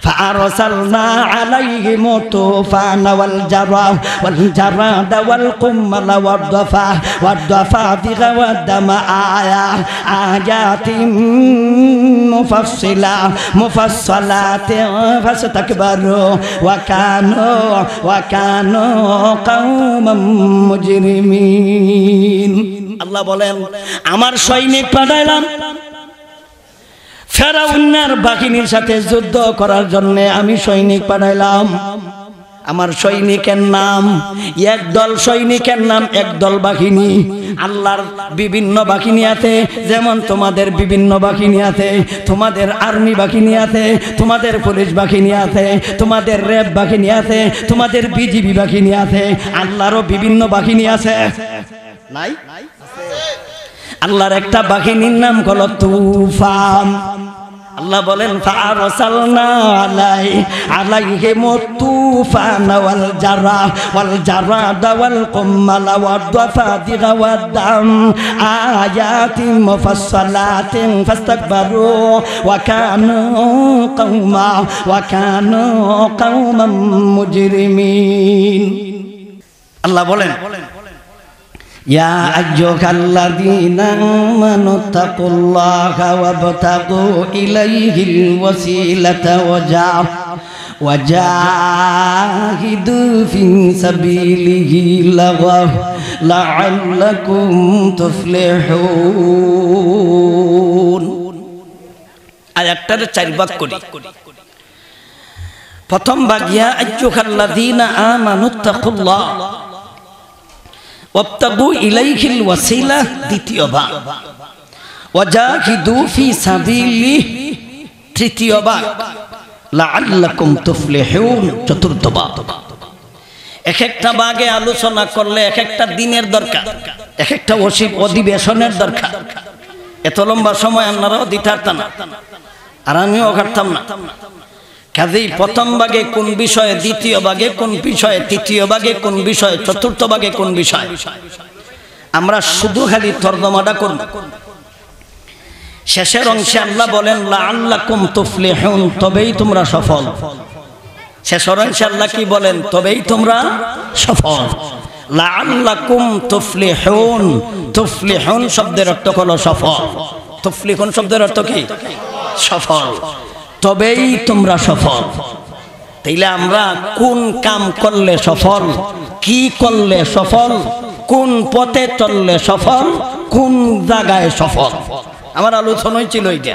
فأرسلنا عليهم الطوفان والجراد والقمل والضفادع والدم آيات مفصلات فاستكبروا وكانوا قوما مجرمين আল্লাহ বলেন আমার সৈনিক পাঠাইলাম ফেরাউনের বাহিনীর সাথে যুদ্ধ করার জন্য আমি সৈনিক পাঠাইলাম আমার সৈনিকের নাম একদল সৈনিকের নাম একদল বাহিনী আল্লাহর বিভিন্ন বাহিনী আছে যেমন তোমাদের বিভিন্ন বাহিনী আছে তোমাদের আর্মি বাহিনী আছে তোমাদের পুলিশ বাহিনী আছে তোমাদের র্যাব বাহিনী আছে তোমাদের বিজিবি বাহিনী আছে আল্লাহরও বিভিন্ন বাহিনী আছে নাই আল্লাহর একটা বাহিনীর নাম হলো তুফান আল্লাহ বলেন ফারসালনা আলাইহিম তুফান ওয়াল জারাদা ওয়াল কুম্মালা ওয়াদ-দাফাদিগা ওয়াদ-দাম আয়াতিন মুফাসসালাতিন ফাস্তাকবারু ওয়া কানু কওমান মুজরিমিন আল্লাহ বলেন يا أيها الذين آمنوا اتقوا الله وابتغوا إليه الوسيلة وجاهدوا في سبيله لعلكم تفلحون আয়াতটার চার ভাগ করি প্রথম ভাগ ইয়া আইয়ুহাল্লাযীনা আমানু তাকুল্লাহ ওয়াবতাগু ইলাইহিল ওয়াসিলা দ্বিতীয় ভাগ ওয়াজাহিদু ফি সাবিলিহি তৃতীয় ভাগ লাআল্লাকুম তুফলিহুন চতুর্থ ভাগ এক একটা ভাগে আলোচনা করলে এক একটা দিনের দরকার এক একটা অধিবেশনের দরকার এত লম্বা সময় আপনারাও দিতে পারতেন না আর আমিও কাটতাম না কাজেই প্রথম ভাগে কোন বিষয়ে দ্বিতীয় ভাগে কোন বিষয়ে তৃতীয় ভাগে কোন বিষয়ে চতুর্থ ভাগে কোন বিষয় আমরা শুধু খালি তরজমাটা করব শেষের অংশে আল্লাহ বলেন লাআল্লাকুম তুফলিহুন তবেই তোমরা সফল শেষের অংশে আল্লাহ কি বলেন তবেই তোমরা সফল লাআল্লাকুম তুফলিহুন তুফলিহুন শব্দের অর্থ হলো সফল তুফলিহুন শব্দের অর্থ কি সফল তবেই তোমরা সফল তাইলে আমরা কোন কাম করলে সফল কি করলে সফল কোন পথে চললে সফল কোন জায়গায় সফল আমার আলোচনাই ছিল এটা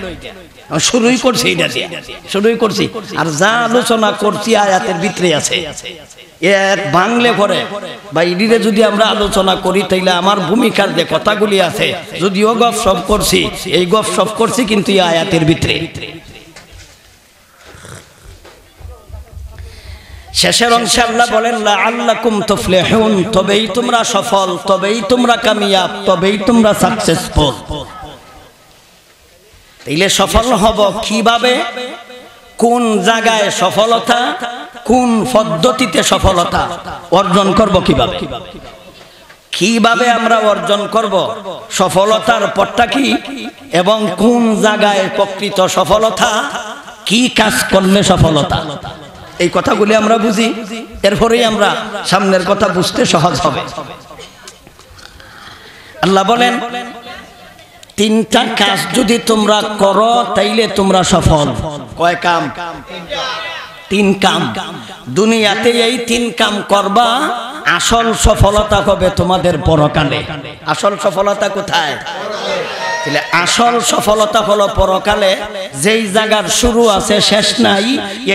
শুরুই করছি এটা দিয়ে শুরুই করছি আর যা আলোচনা করছি আয়াতের ভিতরে আছে এক বাংলা করে বা ইডিরে যদি আমরা আলোচনা করি তাইলে আমার ভূমিকার যে কথাগুলি আছে যদিও গপসপ করছি এই গপসপ করছি কিন্তু এই আয়াতের ভিতরে শেষের অংশে আল্লাহ বলেন লাআল্লাকুম তুফলিহুন তবেই তোমরা সফল তবেই তোমরা কামিয়াব তবেই তোমরা সাকসেসফুল তাইলে সফল হব কিভাবে কোন জায়গায় সফলতা কোন পদ্ধতিতে সফলতা অর্জন করব কিভাবে কিভাবে আমরা অর্জন করব সফলতার পথটা কি এবং কোন জায়গায় প্রকৃত সফলতা কি কাজ করলে সফলতা এই কথাগুলি আমরা বুঝি এরপরেই আমরা সামনের কথা বুঝতে সহজ হবে আল্লাহ বলেন তিনটা কাজ যদি তোমরা করো তাইলে তোমরা সফল কয় কাম তিন কাম দুনিয়াতে এই তিন কাম করবা আসল সফলতা হবে তোমাদের পরকালে আসল সফলতা কোথায় তাহলে আসল সফলতা হলো পরকালে যেই জায়গার শুরু আছে শেষ নাই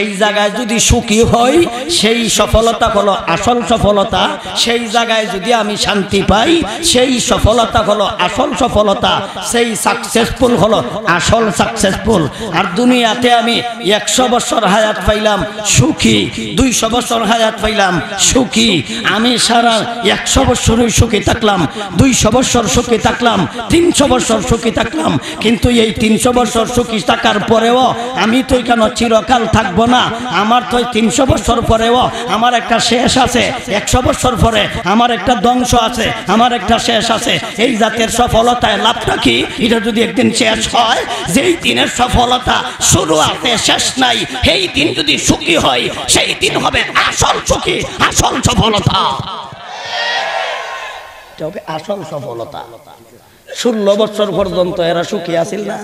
এই জায়গায় যদি সুখী হই সেই সফলতা হলো আসল সফলতা সেই জায়গায় যদি আমি শান্তি পাই সেই সফলতা হলো আসল সফলতা সেই সাকসেসফুল হলো আসল সাকসেসফুল আর দুনিয়াতে আমি 100 বছর হায়াত পাইলাম সুখী 200 বছর হায়াত পাইলাম সুখী আমি সারা 100 বছরই সুখী থাকলাম 200 বছর সুখী থাকলাম 300 বছর সুখী থাকলাম, কিন্তু এই 300 বছর সুখী থাকার পরেও আমি তো এখানে চিরকাল থাকবো না। আমার তো 300 বছর পরেও আমার একটা শেষ আছে, 100 বছর পরে আমার একটা ধ্বংস আছে, আমার একটা শেষ আছে। এই জাতের সফলতায় লাভটা কি? এটা যদি একদিন শেষ হয়, যেই দিনের সফলতা শুরু আছে শেষ নাই, এই দিন যদি সুখী হয়, সেই দিন হবে আসল সুখী, আসল সফলতা। এটা হবে আসল সফলতা। 16 বছর পর্যন্ত এরা সুখী আছিল না?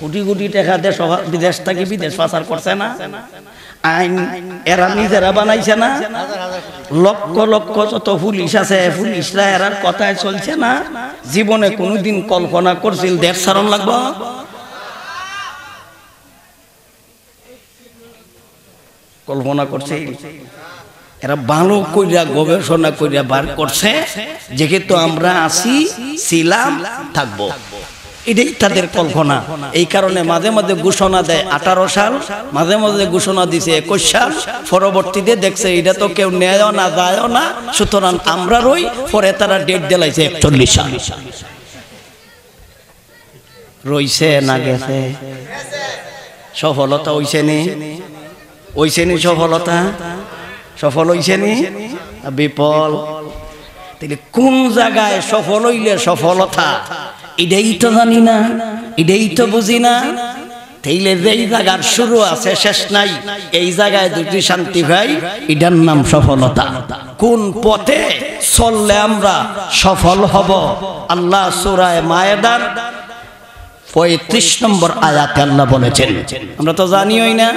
কোটি কোটি টাকা দেশ বিদেশ থেকে বিদেশ পাচার করছে না? আইন এরা নিজেরা বানাইছে না? লক্ষ লক্ষ যত পুলিশ আছে, পুলিশরা এরার কথায় চলছে না? জীবনে কোনোদিন কল্পনা করছিল দেশ ছাড়ন লাগবো? কল্পনা করছে? এরা ভালো কইরা গবেষণা কইরা বার করছে, যেহেতু আমরা আছি, ছিলাম, থাকবো, এটাই তাদের কল্পনা। এই কারণে মাঝে মাঝে ঘোষণা দেয় 18 সাল, মাঝে মাঝে ঘোষণা দিছে 21 সাল, পরবর্তীতে দেখছে এটা তো কেউ নেয় না, যায় না, সুতরাং আমরা রই। পরে তারা ডেট দিলাইছে 41 সাল। রইছে না গেছে? সফলতা হইছে নি? হইছে নি সফলতা? সফল হইছে নি? বিফল? তাহলে কোন জায়গায় সফল হইলে সফলতা, এটাই তো জানি না, এটাই তো বুঝি না। তাইলে যেই জায়গার শুরু আছে শেষ নাই, এই জায়গায় যদি শান্তি ভাই, এটার নাম সফলতা। কোন পথে চললে আমরা সফল হব? আল্লাহ সূরা মায়েদার 35 নম্বর আয়াতে আল্লাহ বলেছেন। আমরা তো জানিই না,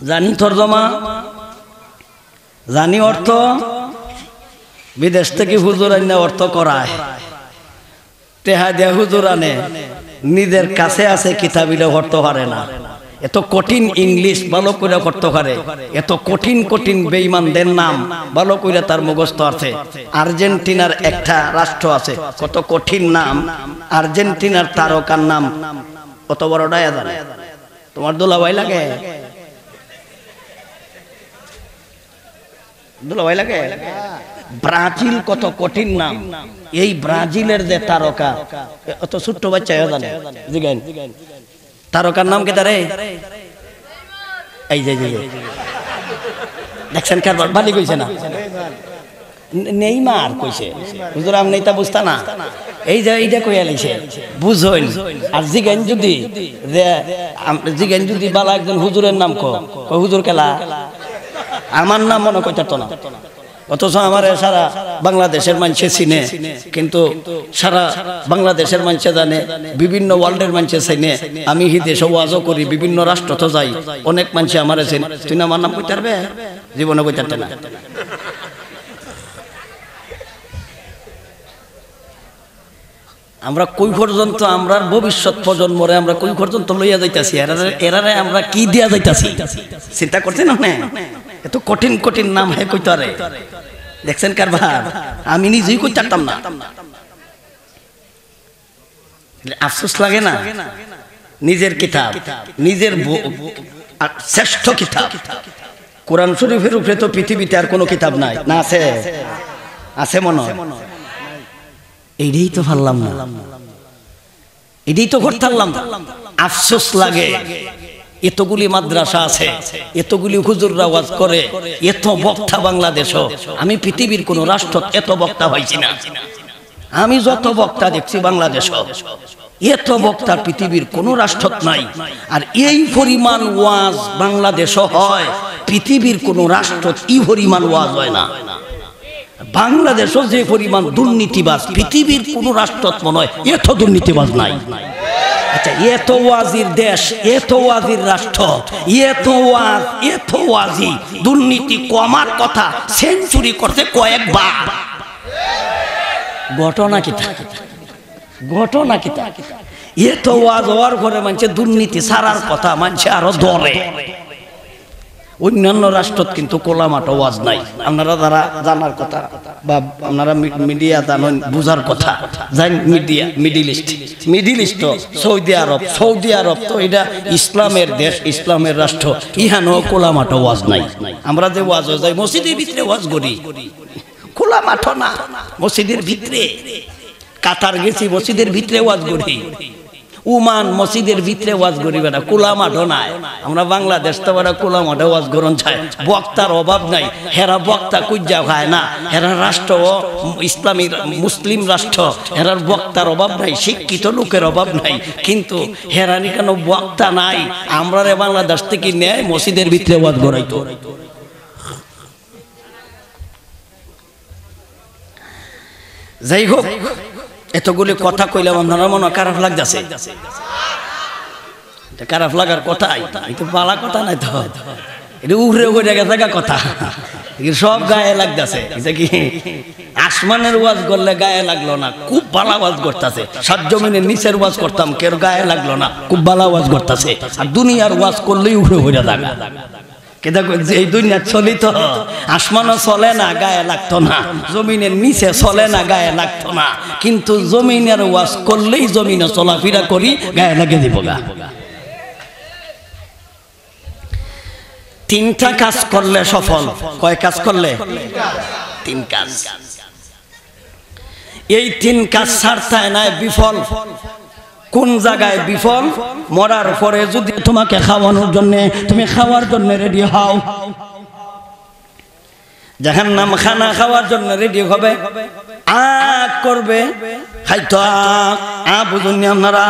জানি তরজমা, জানি অর্থ, বিদেশ থেকে হুজুর আইনা অর্থ করায়, টেহা দেয়া হুজুর আনে, নিজের কাছে আছে কিতাবিলে করতে পারে না। এত কঠিন ইংলিশ ভালো করে করতে পারে, এত কঠিন কঠিন বেঈমানদের নাম ভালো করে তার মুখস্থ আছে। আর্জেন্টিনার একটা রাষ্ট্র আছে, কত কঠিন নাম। আর্জেন্টিনার তারকার নাম কত বড়টা জানে? তোমার দুলাভাই লাগে? দুলাভাই লাগে? ব্রাজিল কত কঠিন নাম। এই ব্রাজিলের যে তারকা, অত ছোট্ট বাচ্চা জানে? জিগান তারকার নাম কে? তারে এই যে দেখছেন কারবার বালি কইছে না? নেইমার কইছে। হুজুর আমি নেইতা বুঝতা না, এই যে এইটা কইয়া লাইছে, বুঝইন। আর জিগান যদি জিগান যদি বালা একজন হুজুরের নাম কয় হুজুর কেলা, আমার নাম মনে কইতো না। অথচ আমার সারা বাংলাদেশের মানুষে চিনে, কিন্তু সারা বাংলাদেশের মানুষে জানে, বিভিন্ন ওয়ার্ল্ডের মানুষে চিনে। আমি দেশে ওয়াজও করি, বিভিন্ন রাষ্ট্র তো যাই, অনেক মানুষ আমার চিনে। তুই না আমার নাম কইতে পারবে? জীবনে কইতে পারতে না। আমরা কই পর্যন্ত, আমরা ভবিষ্যৎ প্রজন্মরে আমরা কই পর্যন্ত লইয়া যাইতাছি, এরারে আমরা কি দিয়া যাইতাছি চিন্তা করছেন না? এত কঠিন কঠিন নাম হে কইতে পারে, দেখছেন কারবার? আমি নিজেই কইতে পারতাম না। আফসোস লাগে না? নিজের কিতাব, নিজের শ্রেষ্ঠ কিতাব কোরআন শরীফের উপরে তো পৃথিবীতে আর কোনো কিতাব নাই, না আছে? আছে মনে হয়? এইটাই তো পারলাম না, এটাই তো করতে পারলাম না। আফসোস লাগে। এতগুলি মাদ্রাসা আছে, এতগুলি হুজুররা ওয়াজ করে, এত বক্তা বাংলাদেশও। আমি পৃথিবীর কোন রাষ্ট্র এত বক্তা হইছি না। আমি যত বক্তা দেখছি বাংলাদেশও, এত বক্তা পৃথিবীর কোন রাষ্ট্র নাই। আর এই পরিমাণ ওয়াজ বাংলাদেশও হয়, পৃথিবীর কোন রাষ্ট্র এই পরিমাণ ওয়াজ হয় না। বাংলাদেশও যে পরিমাণ দুর্নীতিবাজ, পৃথিবীর কোন রাষ্ট্র মনে হয় এত দুর্নীতিবাজ নাই। আচ্ছা, এত ওয়াজির দেশ, এত ওয়াজির রাষ্ট্র, এত ওয়াজ, এত ওয়াজি, দুর্নীতি কমার কথা সেঞ্চুরি করতে কয়েকবার। ঘটনা কিতা? ঘটনা কিতা? এত ওয়াজ হওয়ার পরে মানুষে দুর্নীতি ছাড়ার কথা, মানুষে আরো দরে। অন্যান্য রাষ্ট্র কিন্তু কোলামাটো ওয়াজ নাই। আপনারা যারা জানার কথা বা আপনারা মিডিয়া জানেন, বুঝার কথা, জান মিডিয়া মিডিল ইস্ট, সৌদি আরব, সৌদি আরব তো এটা ইসলামের দেশ, ইসলামের রাষ্ট্র, ইহানো কোলামাটো ওয়াজ নাই। আমরা যে ওয়াজ যাই মসজিদের ভিতরে ওয়াজ করি, খোলা মাঠ না, মসজিদের ভিতরে। কাতার গেছি, মসজিদের ভিতরে ওয়াজ করি। উমান মসজিদের ভিতরে ওয়াজ করিবে না, খোলা মাঠ নাই। আমরা বাংলাদেশ তো বড় খোলা মাঠে ওয়াজ করন চাই, বক্তার অভাব নাই। হেরা বক্তা কুজ্জা খায় না, হেরা রাষ্ট্র ইসলামী মুসলিম রাষ্ট্র, হেরার বক্তার অভাব নাই, শিক্ষিত লোকের অভাব নাই। কিন্তু হেরানি কেন বক্তা নাই? আমরা রে বাংলাদেশ থেকে নেয় মসজিদের ভিতরে ওয়াজ করাইতো। যাই হোক, এতগুলি কথা কইলাম, আপনারা মনে খারাপ লাগতেছে? খারাপ লাগার কথাই, এটা বালা কথা নাই তো, এটা উড়ে উড়ে গেছে কথা, সব গায়ে লাগতেছে। এটা কি আসমানের ওয়াজ করলে গায়ে লাগলো না, খুব ভালো ওয়াজ করতেছে। সাত জমিনের নিচের ওয়াজ করতাম, কেউ গায়ে লাগলো না, খুব ভালো ওয়াজ করতেছে। আর দুনিয়ার ওয়াজ করলেই উড়ে উড়ে থাকা। এই দুনিয়া চলিত, আসমানও চলে না, গায়ে লাগতো না, জমিনের নিচে চলে না, গায়ে লাগতো না। কিন্তু জমিনের ওয়াজ করলেই জমিনে চলাফেরা করি, গায়ে লাগে দিব গা। তিনটা কাজ করলে সফল। কয় কাজ করলে? তিন কাজ। এই তিন কাজ ছাড়তে নাই বিফল। কোন জায়গায় বিফল? মরার পরে যদি তোমাকে খাওয়ানোর জন্য, তুমি খাওয়ার জন্য রেডি হও, জাহান্নাম খানা খাওয়ার জন্য রেডি হবে, আগ করবে, খাইতো বুঝুননি আপনারা?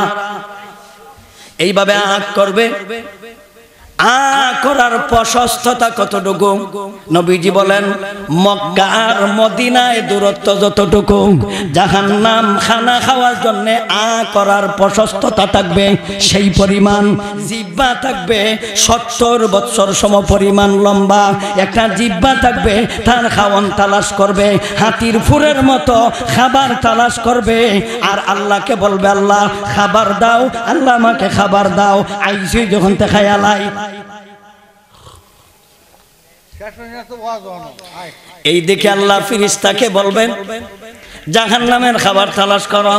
এইভাবে আগ করবে। করার প্রশস্ততা কতটুকু? নবীজি বলেন, মক্কা আর মদিনায় দূরত্ব যতটুকু, জাহান্নাম খানা খাওয়ার জন্য করার প্রশস্ততা থাকবে সেই পরিমাণ। জিহ্বা থাকবে 70 বৎসর সম পরিমাণ লম্বা একটা জিহ্বা থাকবে, তার খাওয়ান তালাশ করবে, হাতির ফুরের মতো খাবার তালাশ করবে। আর আল্লাহকে বলবে, আল্লাহ খাবার দাও, আল্লাহ আমাকে খাবার দাও। আইসি যখন তে খায়ালাই, এই দেখে আল্লাহ ফেরেশতাকে বলবেন, জাহান্নামের খাবার তালাশ করো।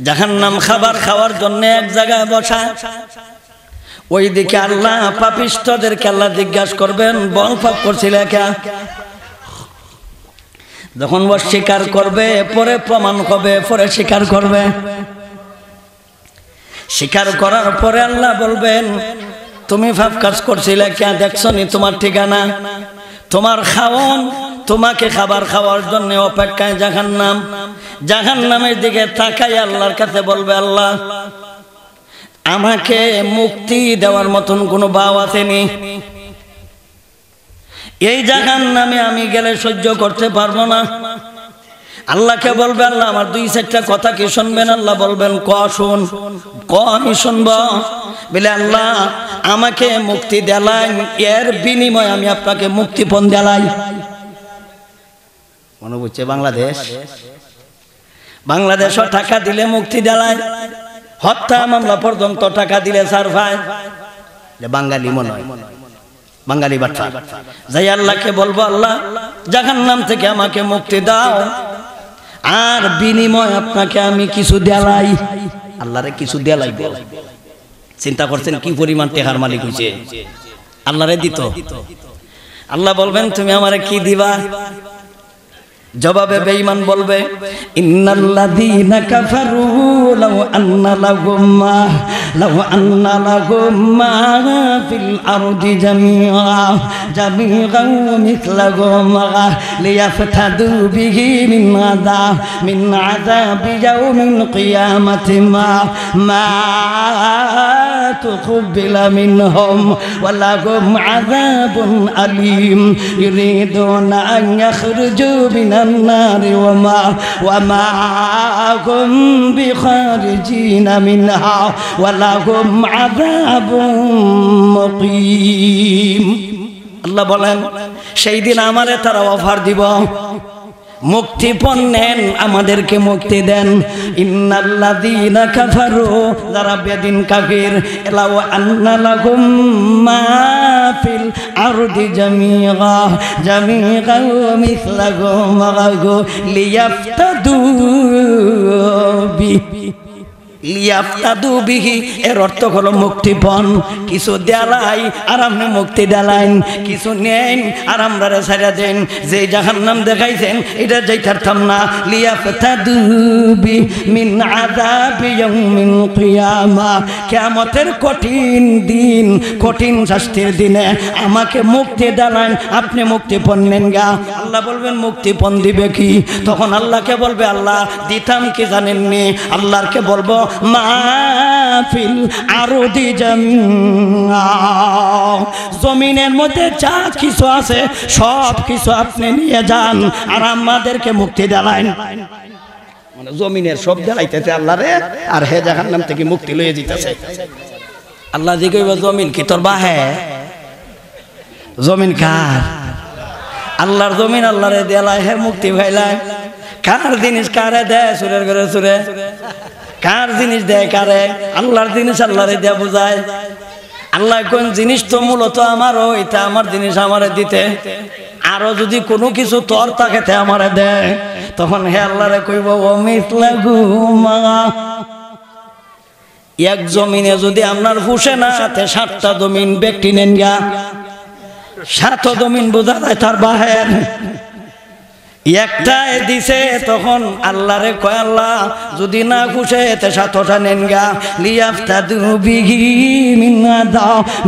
জাহান্নাম খাবার খাওয়ার জন্য এক জায়গায় বসা। ওই দিকে আল্লাহ পাপিষ্ঠদেরকে আল্লাহ জিজ্ঞাসা করবেন, বল পাপ করছিলে কে? যখন ও স্বীকার করবে, পরে প্রমাণ হবে, পরে স্বীকার করবে। স্বীকার করার পরে আল্লাহ বলবেন, তুমি পাপ কাজ করছিলে কে? দেখছো নি তোমার ঠিকানা? তোমার খাওন, তোমাকে খাবার খাওয়ার জন্য অপেক্ষায় জাহান্নাম। জাহান্নামের দিকে তাকাই আল্লাহর কাছে বলবে, আল্লাহ আমাকে মুক্তি দেওয়ার মতন কোনো ভাব আসেনি। এই জাহান্নামে আমি গেলে সহ্য করতে পারবো না। আল্লাহকে বলবে, আল্লাহ আমার 2-4টা কথা কি শুনবেন? আল্লাহ বলবেন, ক শুন। ক আমি শুনবো। বলে, আল্লাহ আমাকে মুক্তি দেলাই, এর বিনিময়ে আমি আপনাকে মুক্তিপণ দেলাই। মনে বুঝছে? বাংলাদেশও টাকা দিলে মুক্তি দেলাই, হত্যা মামলা পর্যন্ত টাকা দিলে ছাড় পায়। বাঙালি মনে হয়, বাঙালি বাচ্চা। যাই আল্লাহকে বলবো, আল্লাহ জাহান্নাম থেকে আমাকে মুক্তি দাও, আর বিনিময় আপনাকে আমি কিছু দেলাই। আল্লাহরে কিছু দেলাই। চিন্তা করছেন কি পরিমাণ টেকার মালিক হইছে? আল্লাহরে দিত। আল্লাহ বলবেন, তুমি আমারে কি দিবা? জবাবে বেঈমান বলবে, ইন্নাল্লাযীনা কাফারু লাউ আন্না লাহুম মা ফিল আরদি জামিআন মিছলাহু লিয়াফতাদু বিহি মিন আযাবি ইয়াউমিল কিয়ামাতি মা তুকবিলা মিনহুম ওয়া লাহুম আযাবুন আলীম ইউরিদুনা আন ইয়াখরুজু النار وما هم بخارجين منها ولهم عذاب مقيم। আল্লাহ বলেন, সেই দিন আমারে তারা অফার দিব, মুক্তিপণ নেন, আমাদেরকে মুক্তি দেন। ইন্নাল্লাযীনা কাফারু, যারা বেদিন কাফির, লাউ আন্না লাহুম মা ফিল আরদি জামিআন মিছলাহু লিয়াফতাদু বিহি লিয়াফতাদু বিহি, এর অর্থ হলো মুক্তিপণ। কিছু দেলাই আর আপনি মুক্তি দেলাইন, কিছু নেন আর আমরা ছাড়া দেন। যে জাহান্নাম দেখাইছেন এটা যাইতারতাম না। লিয়াফতাদু বি মিন আযাবি ইয়াউমিল কিয়ামা, কিয়ামতের কঠিন দিন, কঠিন শাস্তির দিনে আমাকে মুক্তি দেলাইন, আপনি মুক্তিপণ নেন গা। আল্লাহ বলবেন মুক্তিপণ দিবে কি? তখন আল্লাহকে বলবে আল্লাহ দিতাম কি জানেননি? আল্লাহকে বলবো মাহফিল আরদি জামিয়া, জমিনের মধ্যে যা কিছু আছে সব কিছু আপনি নিয়ে যান আর আমাদেরকে মুক্তি দেলাইন। মানে জমিনের সব দেলাইতেছে আল্লাহ রে, আর হে জাহান্নাম থেকে মুক্তি লয়ে যেতেছে। আল্লাহ জি কইব জমিন কি তোর বাহে? জমিন কার? আল্লাহর জমিন আল্লাহ রে দেলাই, হে মুক্তি ভাইলাই। কার জিনিস কারে দেয়? সুরের ঘরে সুরে। কার জিনিস দেয় কারে? আল্লাহর জিনিস আল্লাহরে দেয়া বোঝায়। আল্লাহ কোন জিনিস তো মূলত আমারও, এটা আমার জিনিস আমারে দিতে, আরো যদি কোনো কিছু তোর তাকে আমারে দেয়, তখন হে আল্লাহরে কইব ওমিতলাহু মা। এক জমিনে যদি আপনার ফুসে না তে 7টা জমিন ব্যক্তি নেন গা। 7 জমিন বোঝা যায় তার বাহের, একটাই দিছে। তখন আল্লাহরে কয় আল্লাহ যদি না খুশে তে 7টা নেন গা। লিয়াফতাদু বিহি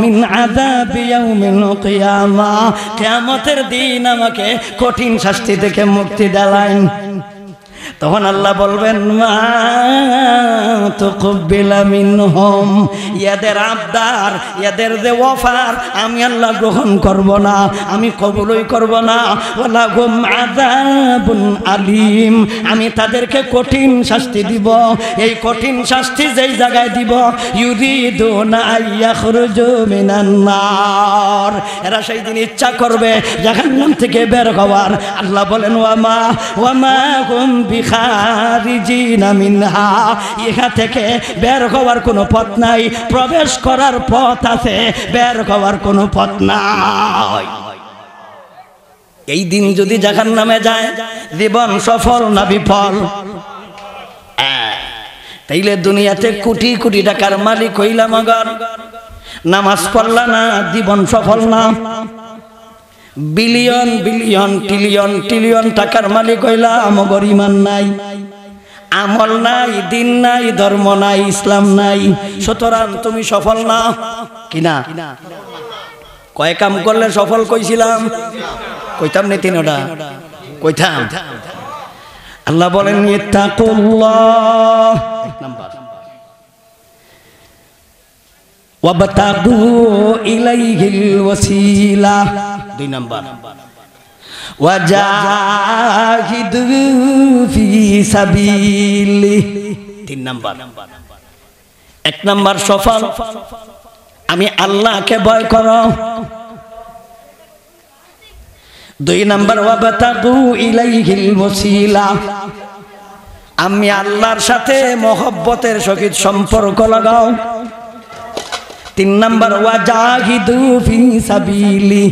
মিন আযাবি ইয়াউমিল কিয়ামা, কিয়ামতের দিন আমাকে কঠিন শাস্তি থেকে মুক্তি দেলাইন। তখন আল্লাহ বলবেন মা তুকবিলা মিনহুম, ইয়াদের আবদার, ইয়াদের যে অফার আমি আল্লাহ গ্রহণ করব না, আমি কবুলই করব না। ওয়ালাহুম আযাবুন আলিম, আমি তাদেরকে কঠিন শাস্তি দিব। এই কঠিন শাস্তি যেই জায়গায় দিব, ইউরিদুনা আইয়াখরুজু মিনান নার, এরা সেই দিন ইচ্ছা করবে জাহান্নাম থেকে বের হওয়ার। আল্লাহ বলেন ওয়ামা হুম বিখারিজিনা মিনহা, ইহা থেকে বের হওয়ার কোনো পথ নাই, প্রবেশ করার পথ আছে, বের হওয়ার কোনো পথ নাই। এই দিন যদি জাহান্নামে যায়, জীবন সফল না বিফল? তাইলে দুনিয়াতে কোটি কোটি টাকার মালিক হইলাম, আগার নামাজ পড়লা না, জীবন সফল না। বিলিয়ন বিলিয়ন ট্রিলিয়ন ট্রিলিয়ন টাকার মালিক হইলাম, আমগর ঈমান নাই, আমল নাই, দিন নাই, ধর্ম নাই, ইসলাম নাই, সুতরাং তুমি সফল না। কিনা কয় কাম করলে সফল কইছিলাম? কইতাম নে 3টা কইতাম। আল্লাহ বলেন ইত্তাকুল্লাহ, 1 নাম্বার, ওয়াবতাগু ইলাইহিল ওয়াসিলা, 2 নাম্বার, ওয়াজাহিদু ফি সাবিলি, 3 নাম্বার। 1 নাম্বার সফল, আমি আল্লাহকে ভয় করো। 2 নাম্বার ওয়াবতাগু ইলাইহিল ওয়াসিলা, আমি আল্লাহর সাথে মহব্বতের সহিত সম্পর্ক লাগাও। 3 নাম্বার ওয়াজাহিদু ফি সাবিলি,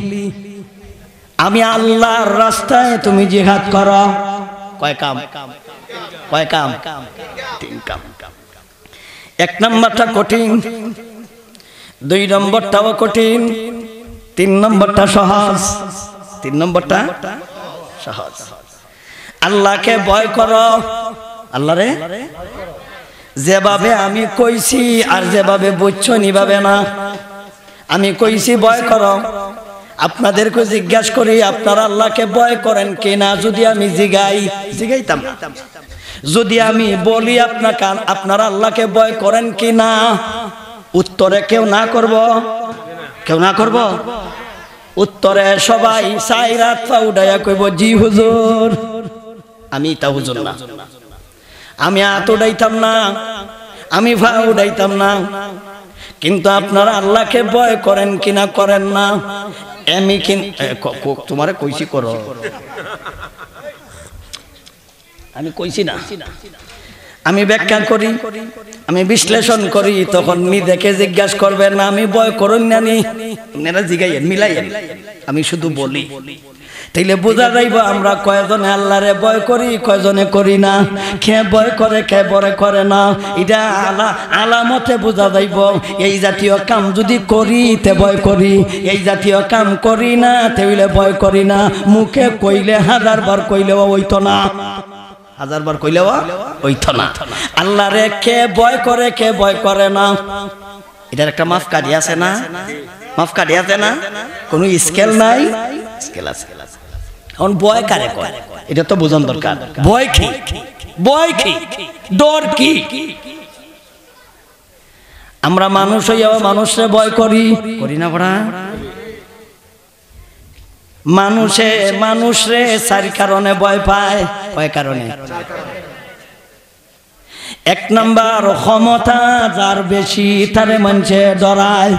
আমি আল্লাহর রাস্তায় তুমি জিহাদ করো। কয় কাম? কয় কাম? 3 কাম। 1 নাম্বারটা কঠিন, 2 নম্বরটাও কঠিন, 3 নম্বরটা সহজ। 3 নম্বরটা সহজ। আল্লাহকে ভয় করো। আল্লাহরে যেভাবে আমি কইছি আর যেভাবে বুঝছো নিভাবে না। আমি কইছি ভয় করো, আপনাদেরকে জিজ্ঞাসা করি আপনারা আল্লাহকে ভয় করেন কিনা? যদি আমি জিগাইতাম, যদি আমি বলি আপনারা আল্লাহকে ভয় করেন কিনা, উত্তরে কেউ না করব, কেউ না করব। উত্তরে সবাই 4 হাত পা উঠাইয়া কইব জি হুজুর। আমি তা হুজুর না, আমি হাত উঠাইতাম না, আমি পা উঠাইতাম না। কিন্তু আপনারা আল্লাহকে ভয় করেন কিনা? করেন না। আমি তোমারে কইছি করো, আমি কইছি না। আমি ব্যাখ্যা করি, আমি বিশ্লেষণ করি, তখন নিজেকে জিজ্ঞাসা করবেন না আমি ভয় করেন না নি, আপনারা জিগাইয়েন, মিলাইয়েন। আমি শুধু বলি তাইলে বোঝা যাইব আমরা কয়জনে আল্লাহরে ভয় করি, কয়জনে করি না। কে ভয় করে, কে ভয় করে না, এটা আলামতে বোঝা যাইব। এই জাতীয় কাম যদি করি তে ভয় করি, এই জাতীয় কাম করি না তেইলে ভয় করি না। মুখে কইলে 1000 বার কইলেও হইতো না, 1000 বার কইলেও হইতো না। আল্লাহরে কে ভয় করে, কে ভয় করে না, এটার একটা মাপকাঠি আছে না? মাপকাঠি আছে না? কোনো স্কেল নাই? স্কেল আছে। এখন ভয় কারে করে এটা তো বোঝান দরকার। ভয় কি, ভয় কি, ডর কি? আমরা মানুষ হইয়াও মানুষে ভয় করি, করি না বড়া? মানুষে 4 কারণে ভয় পায়। কয় কারণে? 1 নাম্বার, ক্ষমতা যার বেশি তারে মানুষে ডরায়।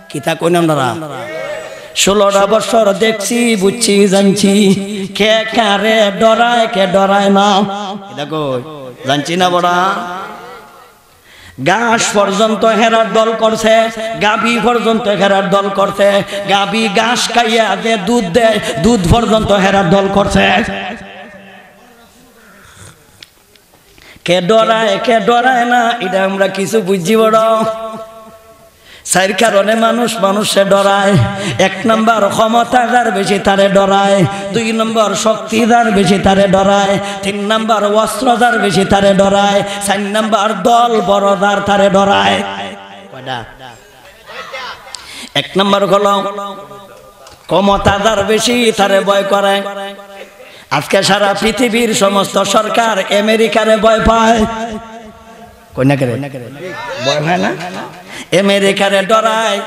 কিতা কই নাম ডরা? 16টা বছর দেখছি, বুঝছি, জানছি কে কারে ডরায়, কে ডরায় না। এটা কই জানছি না বড়া? ঘাস পর্যন্ত হেরার দল করছে, গাভী পর্যন্ত হেরার দল করছে। গাভী ঘাস খাইয়া যে দুধ দেয়, দুধ পর্যন্ত হেরার দল করছে। কে ডরায়, কে ডরায় না, এটা আমরা কিছু বুঝছি বড়। 4 কারণে মানুষে ডরায়। 1 নাম্বার, ক্ষমতা যার বেশি তারে ডরায়। 2 নম্বর, শক্তি যার বেশি তারে ডরায়। 3 নাম্বার, অস্ত্র যার বেশি তারে ডরায়। 4 নাম্বার, দল বড় যার তারে ডরায়। কয়টা? 1 নাম্বার হলো ক্ষমতা যার বেশি তারে ভয় করে। আজকে সারা পৃথিবীর সমস্ত সরকার আমেরিকারে ভয় পায়। কই না করে ভয় হয় না? আমেরিকারে ডরায়।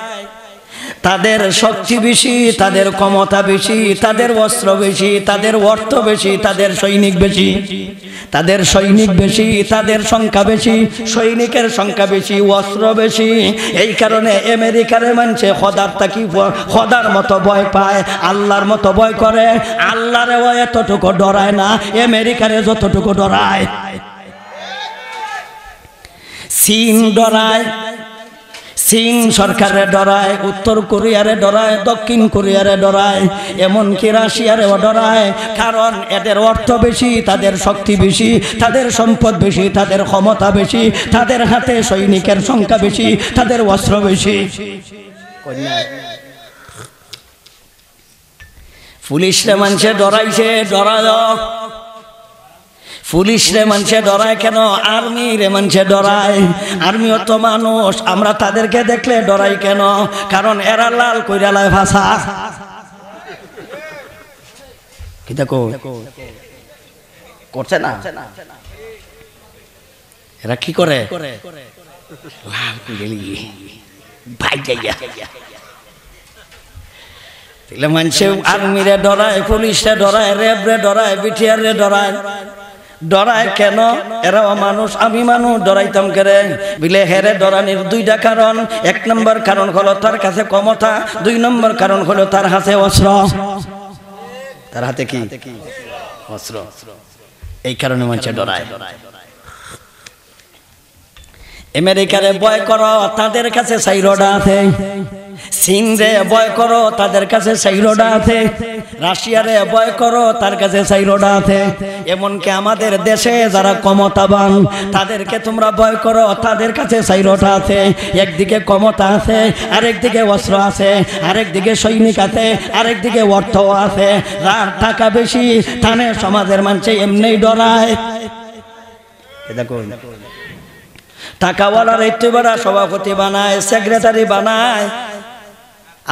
তাদের শক্তি বেশি, তাদের ক্ষমতা বেশি, তাদের অস্ত্র বেশি, তাদের অর্থ বেশি, তাদের সৈনিক বেশি, তাদের সৈনিক বেশি, তাদের সংখ্যা বেশি, সৈনিকের সংখ্যা বেশি, অস্ত্র বেশি। এই কারণে আমেরিকারে মানছে খোদার মতো ভয় পায়, আল্লাহর মতো ভয় করে। আল্লাহরে এতটুকু ডরায় না আমেরিকারে যতটুকু ডরায়। চীন ডরায়, চীন সরকারে ডরায়, উত্তর কোরিয়ারে ডরায়, দক্ষিণ কোরিয়ারে ডরায়, এমনকি রাশিয়ারেও ডরায়। কারণ এদের অর্থ বেশি, তাদের শক্তি বেশি, তাদের সম্পদ বেশি, তাদের ক্ষমতা বেশি, তাদের হাতে সৈনিকের সংখ্যা বেশি, তাদের অস্ত্র বেশি। পুলিশরে মানুষে ডরাইছে, ডরায়। পুলিশরে মানুষে ডরায় কেন? আর্মি রে মানুষে ডরায়। আর্মিও তো মানুষ, আমরা তাদেরকে দেখলে ডরাই কেন? কারণ এরা লাল কইরালায় ভাষা। কি দেখো করছে না? এরা কি করে? লাল কইরালি ভাই যাইয়া। মানুষে আর্মিরে ডরায়, পুলিশরে ডরায়, র্যাবরে ডরায়, বিটিআরে ডরায়। ডরায় কেন? এরাও মানুষ, আমি মানুষ, ডরাইতাম করে বিলে হেরে ডরানির 2টা কারণ। 1 নম্বর কারণ হলো তার কাছে ক্ষমতা, 2 নম্বর কারণ হলো তার হাতে অস্ত্র। তার হাতে কি? অস্ত্র। এই কারণে মানুষে ডরায়। আমেরিকারে ভয় করো, তাদের কাছে সাইরোডা আছে। চীনরে ভয় করো, তাদের কাছে সাইরোডা আছে। রাশিয়ারে ভয় করো, তার কাছে সাইরোডা আছে। এমনকি আমাদের দেশে যারা ক্ষমতাবান তাদেরকে তোমরা ভয় করো, তাদের কাছে সাইরোডা আছে। একদিকে ক্ষমতা আছে, আরেকদিকে অস্ত্র আছে, আরেকদিকে সৈনিক আছে, আরেকদিকে অর্থ আছে। যার টাকা বেশি তানে সমাজের মানুষে এমনি ডরায়। দেখো টাকাওয়ালার ইত্তেবারা সভাপতি বানায়, সেক্রেটারি বানায়।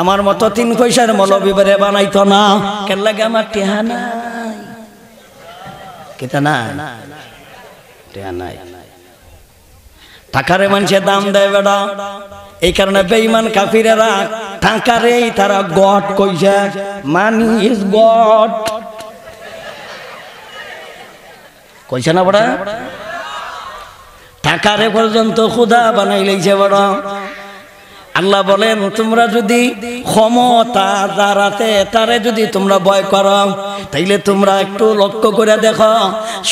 আমার মতো 3 পয়সার মৌলবীরে বানাইতো না। কেন লাগে? আমার টেহা নাই। কেতা নাই? টেহা নাই। টাকারে মানুষের দাম দেয় বেড়া। এই কারণে বেঈমান কাফিরেরা টাকারেই তারা গড কইছে। মানি ইজ গড কইছে না বড়া? টাকারে পর্যন্ত খুদা বানাই লাইছে বড়। আল্লাহ বলেন তোমরা যদি ক্ষমতা দাঁড়াতে তারে যদি তোমরা ভয় করো, তাইলে তোমরা একটু লক্ষ্য করে দেখো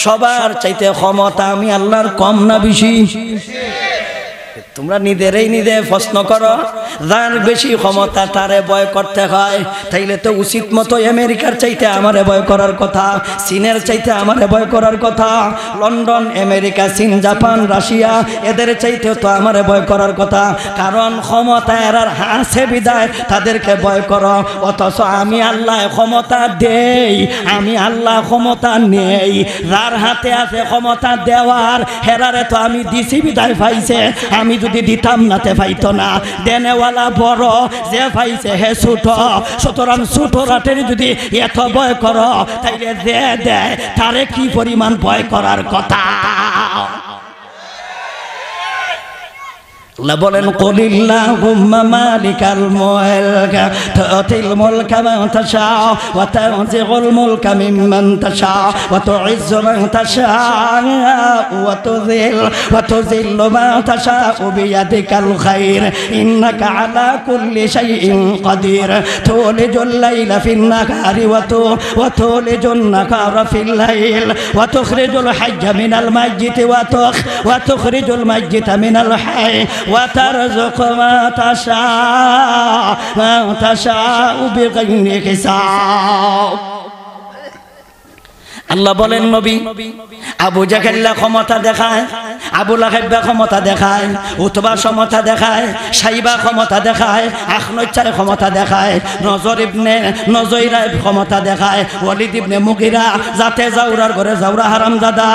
সবার চাইতে ক্ষমতা আমি আল্লাহর কম না বেশি? তোমরা নিজেরাই নিজে প্রশ্ন করো, যার বেশি ক্ষমতা তারে ভয় করতে হয়। তাইলে তো উচিত মতো আমেরিকার চাইতে আমারে ভয় করার কথা, চীনের চাইতে আমারে ভয় করার কথা। লন্ডন, আমেরিকা, চীন, জাপান, রাশিয়া এদের চাইতেও তো আমারে ভয় করার কথা, কারণ ক্ষমতা এরার আছে বিদায় তাদেরকে ভয় করো। অথচ আমি আল্লাহ ক্ষমতা দেই, আমি আল্লাহ ক্ষমতা নেই। যার হাতে আছে ক্ষমতা দেওয়ার, হেরারে তো আমি দিছি বিদায় পাইছে। আমি যদি দিতাম না তে পাইতো না। দেনেওয়ালা বড়, যে পাইছে হে ছোট। সুতরাং ছোট রাটের যদি এত ভয় করো, তাইলে যে দেয় তারে কি পরিমাণ ভয় করার কথা। আল্লাহ বলেন কুলিল্লাহুম্মা মালিকাল মুলক তুতিল মুলকা মান তাশা ওয়া তানজিউল মুলকা মিম্মান তাশা ওয়া তুইজ্জু মান তাশা ওয়া তুযিল্লু মান তাশা বিয়াদিকাল খায়র ইন্নাকা আলা কুল্লি শাইইন কাদির তুলিজুল লাইলা ফিন নাহারি ওয়া তুলিজুন নাহারা ফিল লাইল ওয়া তুখরিজুল হায়্য়া মিনাল মাইয়িতি ওয়া তুখরিজুল মাইয়িতা মিনাল হায়্য وترزق ما تشاء بغير حساب। আল্লাহ বলেন নবী আবু জাহেল ক্ষমতা দেখায়, আবু লাহাব ক্ষমতা দেখায়, উতবা ক্ষমতা দেখায়, সাইবা ক্ষমতা দেখায়, আখনচার ক্ষমতা দেখায়, নজইরা ক্ষমতা দেখায়, ওয়ালিদ ইবনে মুগিরা যাতে জাউরার ঘরে জাউরা হারামজাদা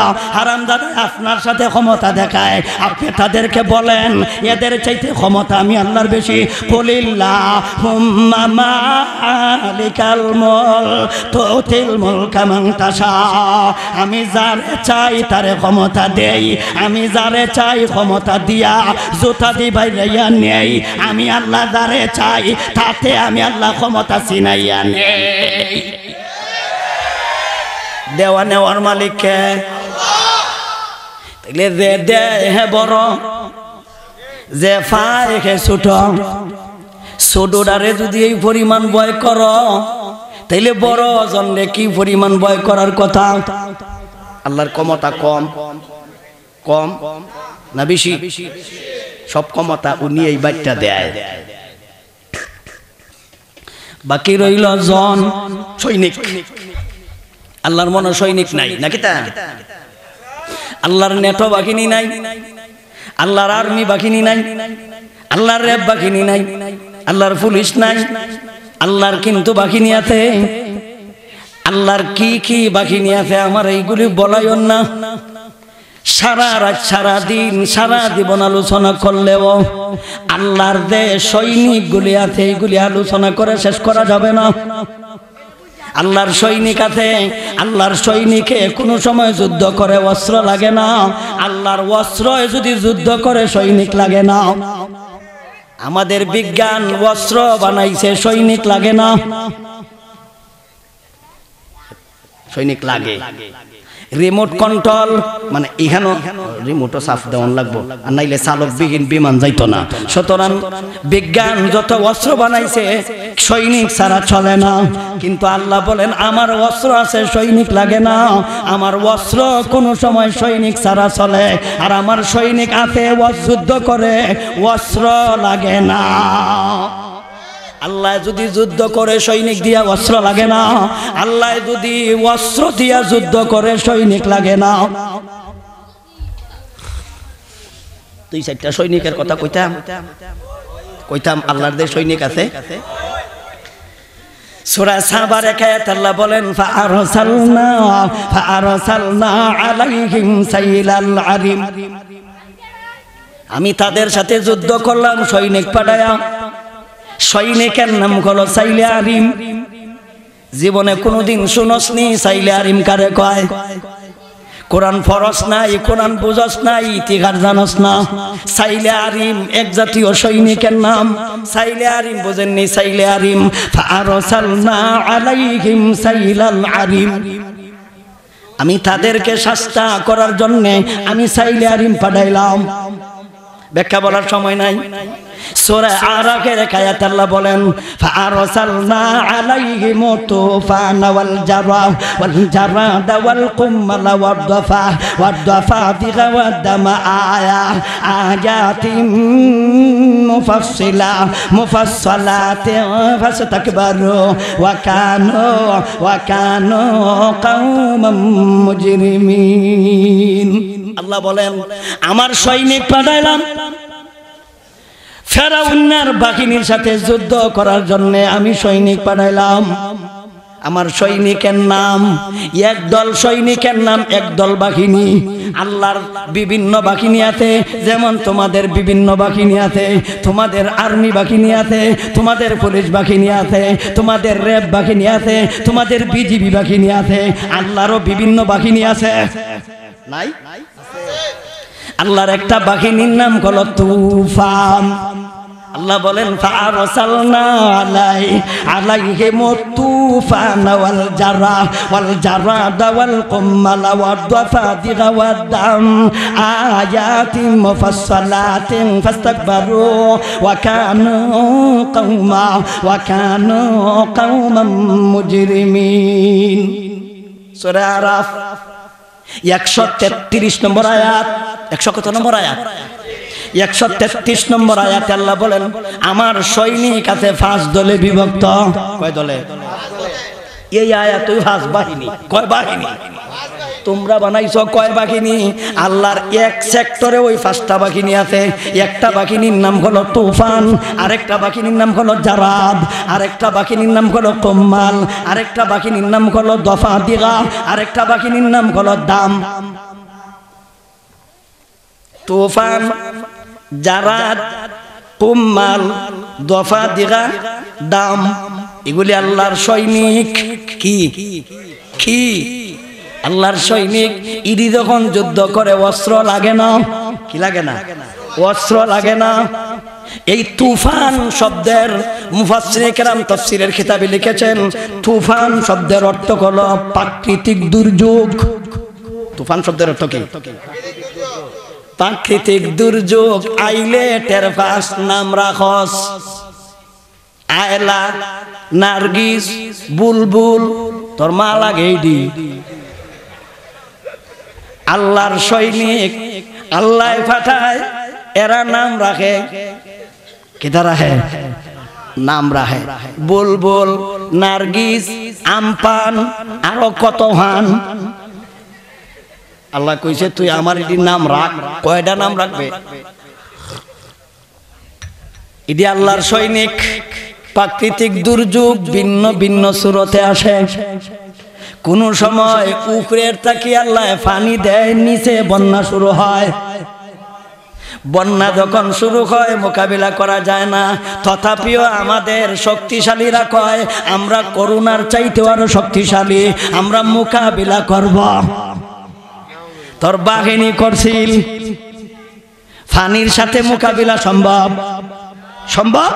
আপনার সাথে ক্ষমতা দেখায়। আপনি তাদেরকে বলেন এদের চাইতে ক্ষমতা আমি আল্লাহর বেশি। কুলিল্লাহুম্মা মালিকাল মুলক তুতিল মুলকা মান তাশা, আমি যারে চাই তারে ক্ষমতা দেই, আমি যারে চাই ক্ষমতা দিয়া জুতা দি বাইরাইয়া নেই। আমি আল্লাহ যারে চাই তাতে আমি আল্লাহ ক্ষমতা চিনাইয়া নেই। দেওয়া নেওয়ার মালিক কে? তাইলে যে দেয় হে বড়, যে পায় হে ছোট। ছোটটারে যদি এই পরিমাণ ভয় করো, তাইলে বড় জন্যে কি পরিমাণ ভয় করার কথা। আল্লাহর ক্ষমতা কম কম না বেশি? সব ক্ষমতা উনি এই বাচ্চা দেয়। বাকি রইল জন সৈনিক। আল্লাহর মনে সৈনিক নাই নাকি? তা আল্লাহর নেটো বাহিনী নাই, আল্লাহর আর্মি বাহিনী নাই, আল্লাহর র্যাব বাহিনী নাই, আল্লাহর পুলিশ নাই। আল্লাহর কিন্তু বাহিনী আছে। আল্লাহর কি কি বাহিনী আছে আমার এইগুলি বলাইও না। সারা রাত সারা দিন সারা জীবন আলোচনা করলেও আল্লাহর যে সৈনিকগুলি আছে এইগুলি আলোচনা করে শেষ করা যাবে না। আল্লাহর সৈনিক আছে, আল্লাহর সৈনিকে কোনো সময় যুদ্ধ করে অস্ত্র লাগে না। আল্লাহর অস্ত্র যদি যুদ্ধ করে সৈনিক লাগে না। আমাদের বিজ্ঞান অস্ত্র বানাইছে, সৈনিক লাগে না। সৈনিক লাগে। রিমোট কন্ট্রোল মানে এখানে রিমোটও সাফ দেওয়ান লাগবো, আর নাইলে চালকবিহীন বিমান যাইতো না। সুতরাং বিজ্ঞান যত অস্ত্র বানাইছে সৈনিক ছাড়া চলে না। কিন্তু আল্লাহ বলেন আমার অস্ত্র আছে, সৈনিক লাগে না। আমার অস্ত্র কোনো সময় সৈনিক ছাড়া চলে, আর আমার সৈনিক আছে যুদ্ধ করে, অস্ত্র লাগে না। আল্লাহ যদি যুদ্ধ করে সৈনিক দিয়া অস্ত্র লাগে না, আল্লাহ যদি অস্ত্র দিয়া যুদ্ধ করে সৈনিক লাগে না। দুই চারটা সৈনিকের কথা কইতাম আল্লাহর যে সৈনিক আছে। সূরা সাবার আয়াত আল্লাহ বলেন ফাআরসালনা আলাইহিম সাইলাল আরিম, আমি তাদের সাথে যুদ্ধ করলাম সৈনিক পাঠায়া। সৈনিকের নাম হলো সাইলে আরিম। জীবনে কোনোদিন শুনসনি সাইলে আরিম কারে কয়? কোরআন ফরস নাই, কোরআন বুঝস নাই, ইতিহাস জানস না। সাইলে আরিম এক জাতীয় সৈনিকের নাম। সাইলে আরিম বুঝেননি? সাইলে আরিম ফাআরসালনা আলাইহিম সাইলাল আরিম, আমি তাদেরকে শাস্তা করার জন্য আমি সাইলে আরিম পাঠাইলাম। ব্যাখ্যা বলার সময় নাই। সূরা আরাফের আয়াতে আল্লাহ বলেন ফাআরসালনা আলাইহিম তুফানা ওয়াল জারাদা ওয়াল কুম্মালা ওয়াদ দাফাদিগা ওয়াদ দামা আয়াতিন মুফাসসালাতিন ফাসতাকবারু ওয়া কানু কওমান মুজরিমিন। আল্লাহ বলেন আমার সৈনিক পাঠাইলাম ফেরাউনের বাহিনীর সাথে যুদ্ধ করার জন্য, আমি সৈনিক পাঠাইলাম। আমার সৈনিকের নাম একদল, সৈনিকের নাম একদল বাহিনী। আল্লাহর বিভিন্ন বাহিনী আছে, যেমন তোমাদের বিভিন্ন বাহিনী আছে, তোমাদের আর্মি বাহিনী আছে, তোমাদের পুলিশ বাহিনী আছে, তোমাদের র্যাব বাহিনী আছে, তোমাদের বিজিবি বাহিনী আছে। আল্লাহরও বিভিন্ন বাহিনী আছে, নাই? আল্লাহর একটা বাহিনীর নাম হলো তুফান। আল্লাহ বলেন ফাআরসালনা আলাইহিম তুফানা ওয়াল জারাদা ওয়াল কুম্মালা ওয়াদ দাফাদিগা ওয়াদ দাম আয়াতিন মুফাসসালাতিন ফাসতাকবারু ওয়া কানু কওমান মুজরিমিন। সূরা আরাফ 133 নম্বর আয়াত। 100 কত নম্বর আয়াত? 133 নম্বর আয়াতে আল্লাহ বলেন আমার সৈনিক আছে 5 দলে বিভক্ত। কয় দলে? এই আয়াত ওই 5 বাহিনী। কয় বাহিনী? তোমরা বানাইছো কয় বাহিনী? আল্লাহর এক সেক্টরে ওই 5টা বাহিনী আছে। একটা বাহিনীর নাম হলো তুফান, আরেকটা বাহিনীর নাম হলো জারাদ, আরেকটা বাহিনীর নাম হলো কুম্মাল, আরেকটা বাহিনীর নাম হলো দাফাদিগা, আরেকটা বাহিনীর নাম হলো দাম। তুফান, জারাদ, কুম্মাল, দাফাদিগা, দাম, এগুলি আল্লাহর সৈনিক। কি কি? আল্লাহর সৈনিক। ইডি যখন যুদ্ধ করে অস্ত্র লাগে না? কি লাগে না? অস্ত্র লাগে না। এই তুফান শব্দের মুফাসসিরে কেরাম তাফসীরের কিতাবে লিখেছেন তুফান শব্দের অর্থ হলো প্রাকৃতিক দুর্যোগ। তুফান শব্দের অর্থ কি? প্রাকৃতিক দুর্যোগ। আইলে টের পাস, নাম রাখস। আয়লা, নার্গিস, বুলবুল, তোর মা লাগে এইডি। আল্লাহর সৈনিক আল্লাহ পাঠায়, এরা নাম রাখে। কেটা রাখে? নাম রাখে। বুলবুল, নার্গিস, আমপান, আরো কত হান। আল্লাহ কইছে তুই আমার এটির নাম রাখ। কয়টা নাম রাখবে? এটি আল্লাহর সৈনিক। প্রাকৃতিক দুর্যোগ ভিন্ন ভিন্ন সুরতে আসে। কোন সময় উপরের তাকিয়ে আল্লাহ পানি দেয়, নিচে বন্যা শুরু হয়। বন্যা যখন শুরু হয় মোকাবিলা করা যায় না, তথাপিও আমাদের শক্তিশালীরা কয় আমরা করুণার চাইতেও আরো শক্তিশালী, আমরা মোকাবিলা করব। তোর বাহিনী করছিল, ফানির সাথে মোকাবিলা সম্ভব? সম্ভব?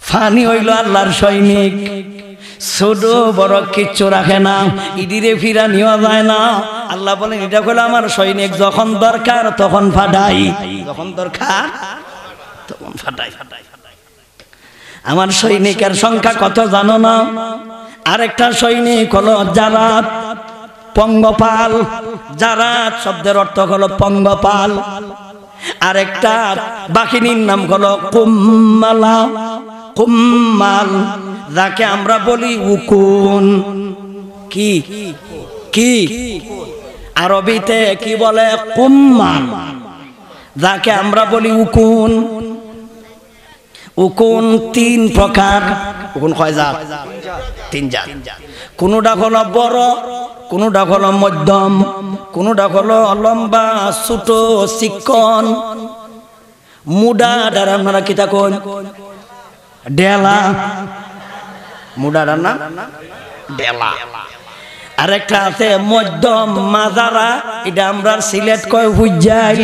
ফানি হইল আল্লাহর সৈনিক। ছোট বড় কিচ্ছু রাখে না, ইদিরে ফিরা নেওয়া যায় না। আল্লাহ বলেন এটা হলো আমার সৈনিক, যখন দরকার তখন ফাটাই, যখন দরকার তখন ফাটাই। আমার সৈনিকের সংখ্যা কত জানো না? আরেকটা সৈনিক হলো জারাদ, পঙ্গপাল। জারাদ শব্দের অর্থ হলো পঙ্গপাল। আরেকটা বাহিনীর নাম হলো কুম্মালা, কুম্মাল, যাকে আমরা বলি উকুন। কি কি? আরবিতে কি বলে? কুম্মাল, যাকে আমরা বলি উকুন। উকুন 3 প্রকার। উকুন কয় জাত? 3 জাত। কোনটা হলো বড়, কোনটা হলো মধ্যম, কোনটা হলো লম্বা, ছোট, চিকন, মুডা। দ্বারা আপনারা কি থাকুন? ডেলা। মুডার না ডেলা। আরেকটা আছে মধ্যম, মাজারা, এটা আমরা সিলেট কয় হুজ্জাই।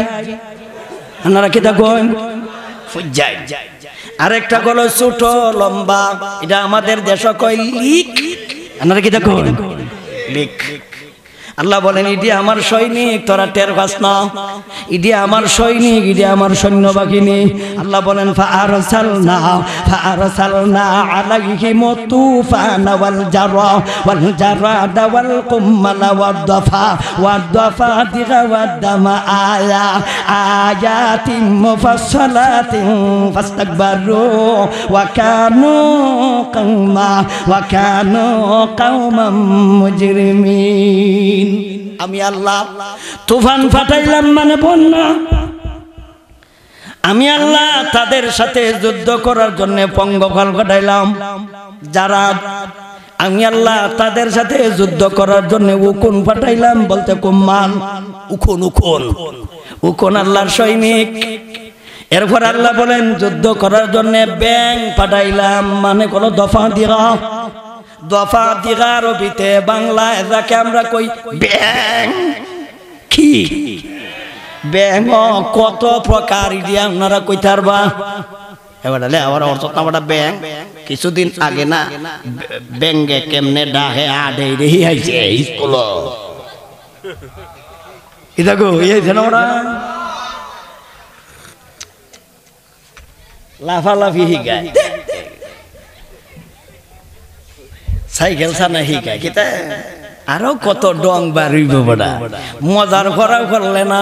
আপনারা কি থাকুন? হুজ্জাই। আরেকটা হলো ছোট লম্বা, এটা আমাদের দেশ কয় লিক। আপনারা কি থাকুন? লিক। আল্লাহ বলেন ইডি আমার সৈনিক, তোরা টের পাস না, ইডি আমার সৈনিক, ইডি আমার সৈন্য বাহিনী। আল্লাহ বলেন ফাআরসালনা আলাইহিম তুফানা ওয়াল জারাদা ওয়াল কুম্মালা ওয়াদ-দাফাদিগা ওয়াদ-দামা আয়াতিন মুফাসসালাতিন ফাস্তাকবারু ওয়া কানু কওমান মুজরিমিন। আমি আল্লাহ তুফান ফাটাইলাম মানে বন্যা, আমি আল্লাহ তাদের সাথে যুদ্ধ করার জন্য পঙ্গপাল ঘটাইলাম যারা, আমি আল্লাহ তাদের সাথে যুদ্ধ করার জন্য উকুন ফাটাইলাম, বলতে কুম্মান উকুন উকুন উকুন আল্লাহর সৈনিক। এরপর আল্লাহ বলেন যুদ্ধ করার জন্য ব্যাং পাঠাইলাম, মানে কোনো দফা দিগা, দফা দিগা রবিতে বাংলায় যাকে আমরা কই ব্যাং। কি ব্যাং কত প্রকার ইডি আপনারা কইতে পারবা? এবারে আবার অর্থ না ব্যাং, কিছুদিন আগে না ব্যাঙ্গে কেমনে ডাহে আডে রেহি আইছে স্কুল, এটা গো এই যেন ওরা লাফালাফি শিকায়, সাইকেল সানা শিকায়, কিতা আরো কত ডং বাড়িব বড়া। মজার করাও করলে না,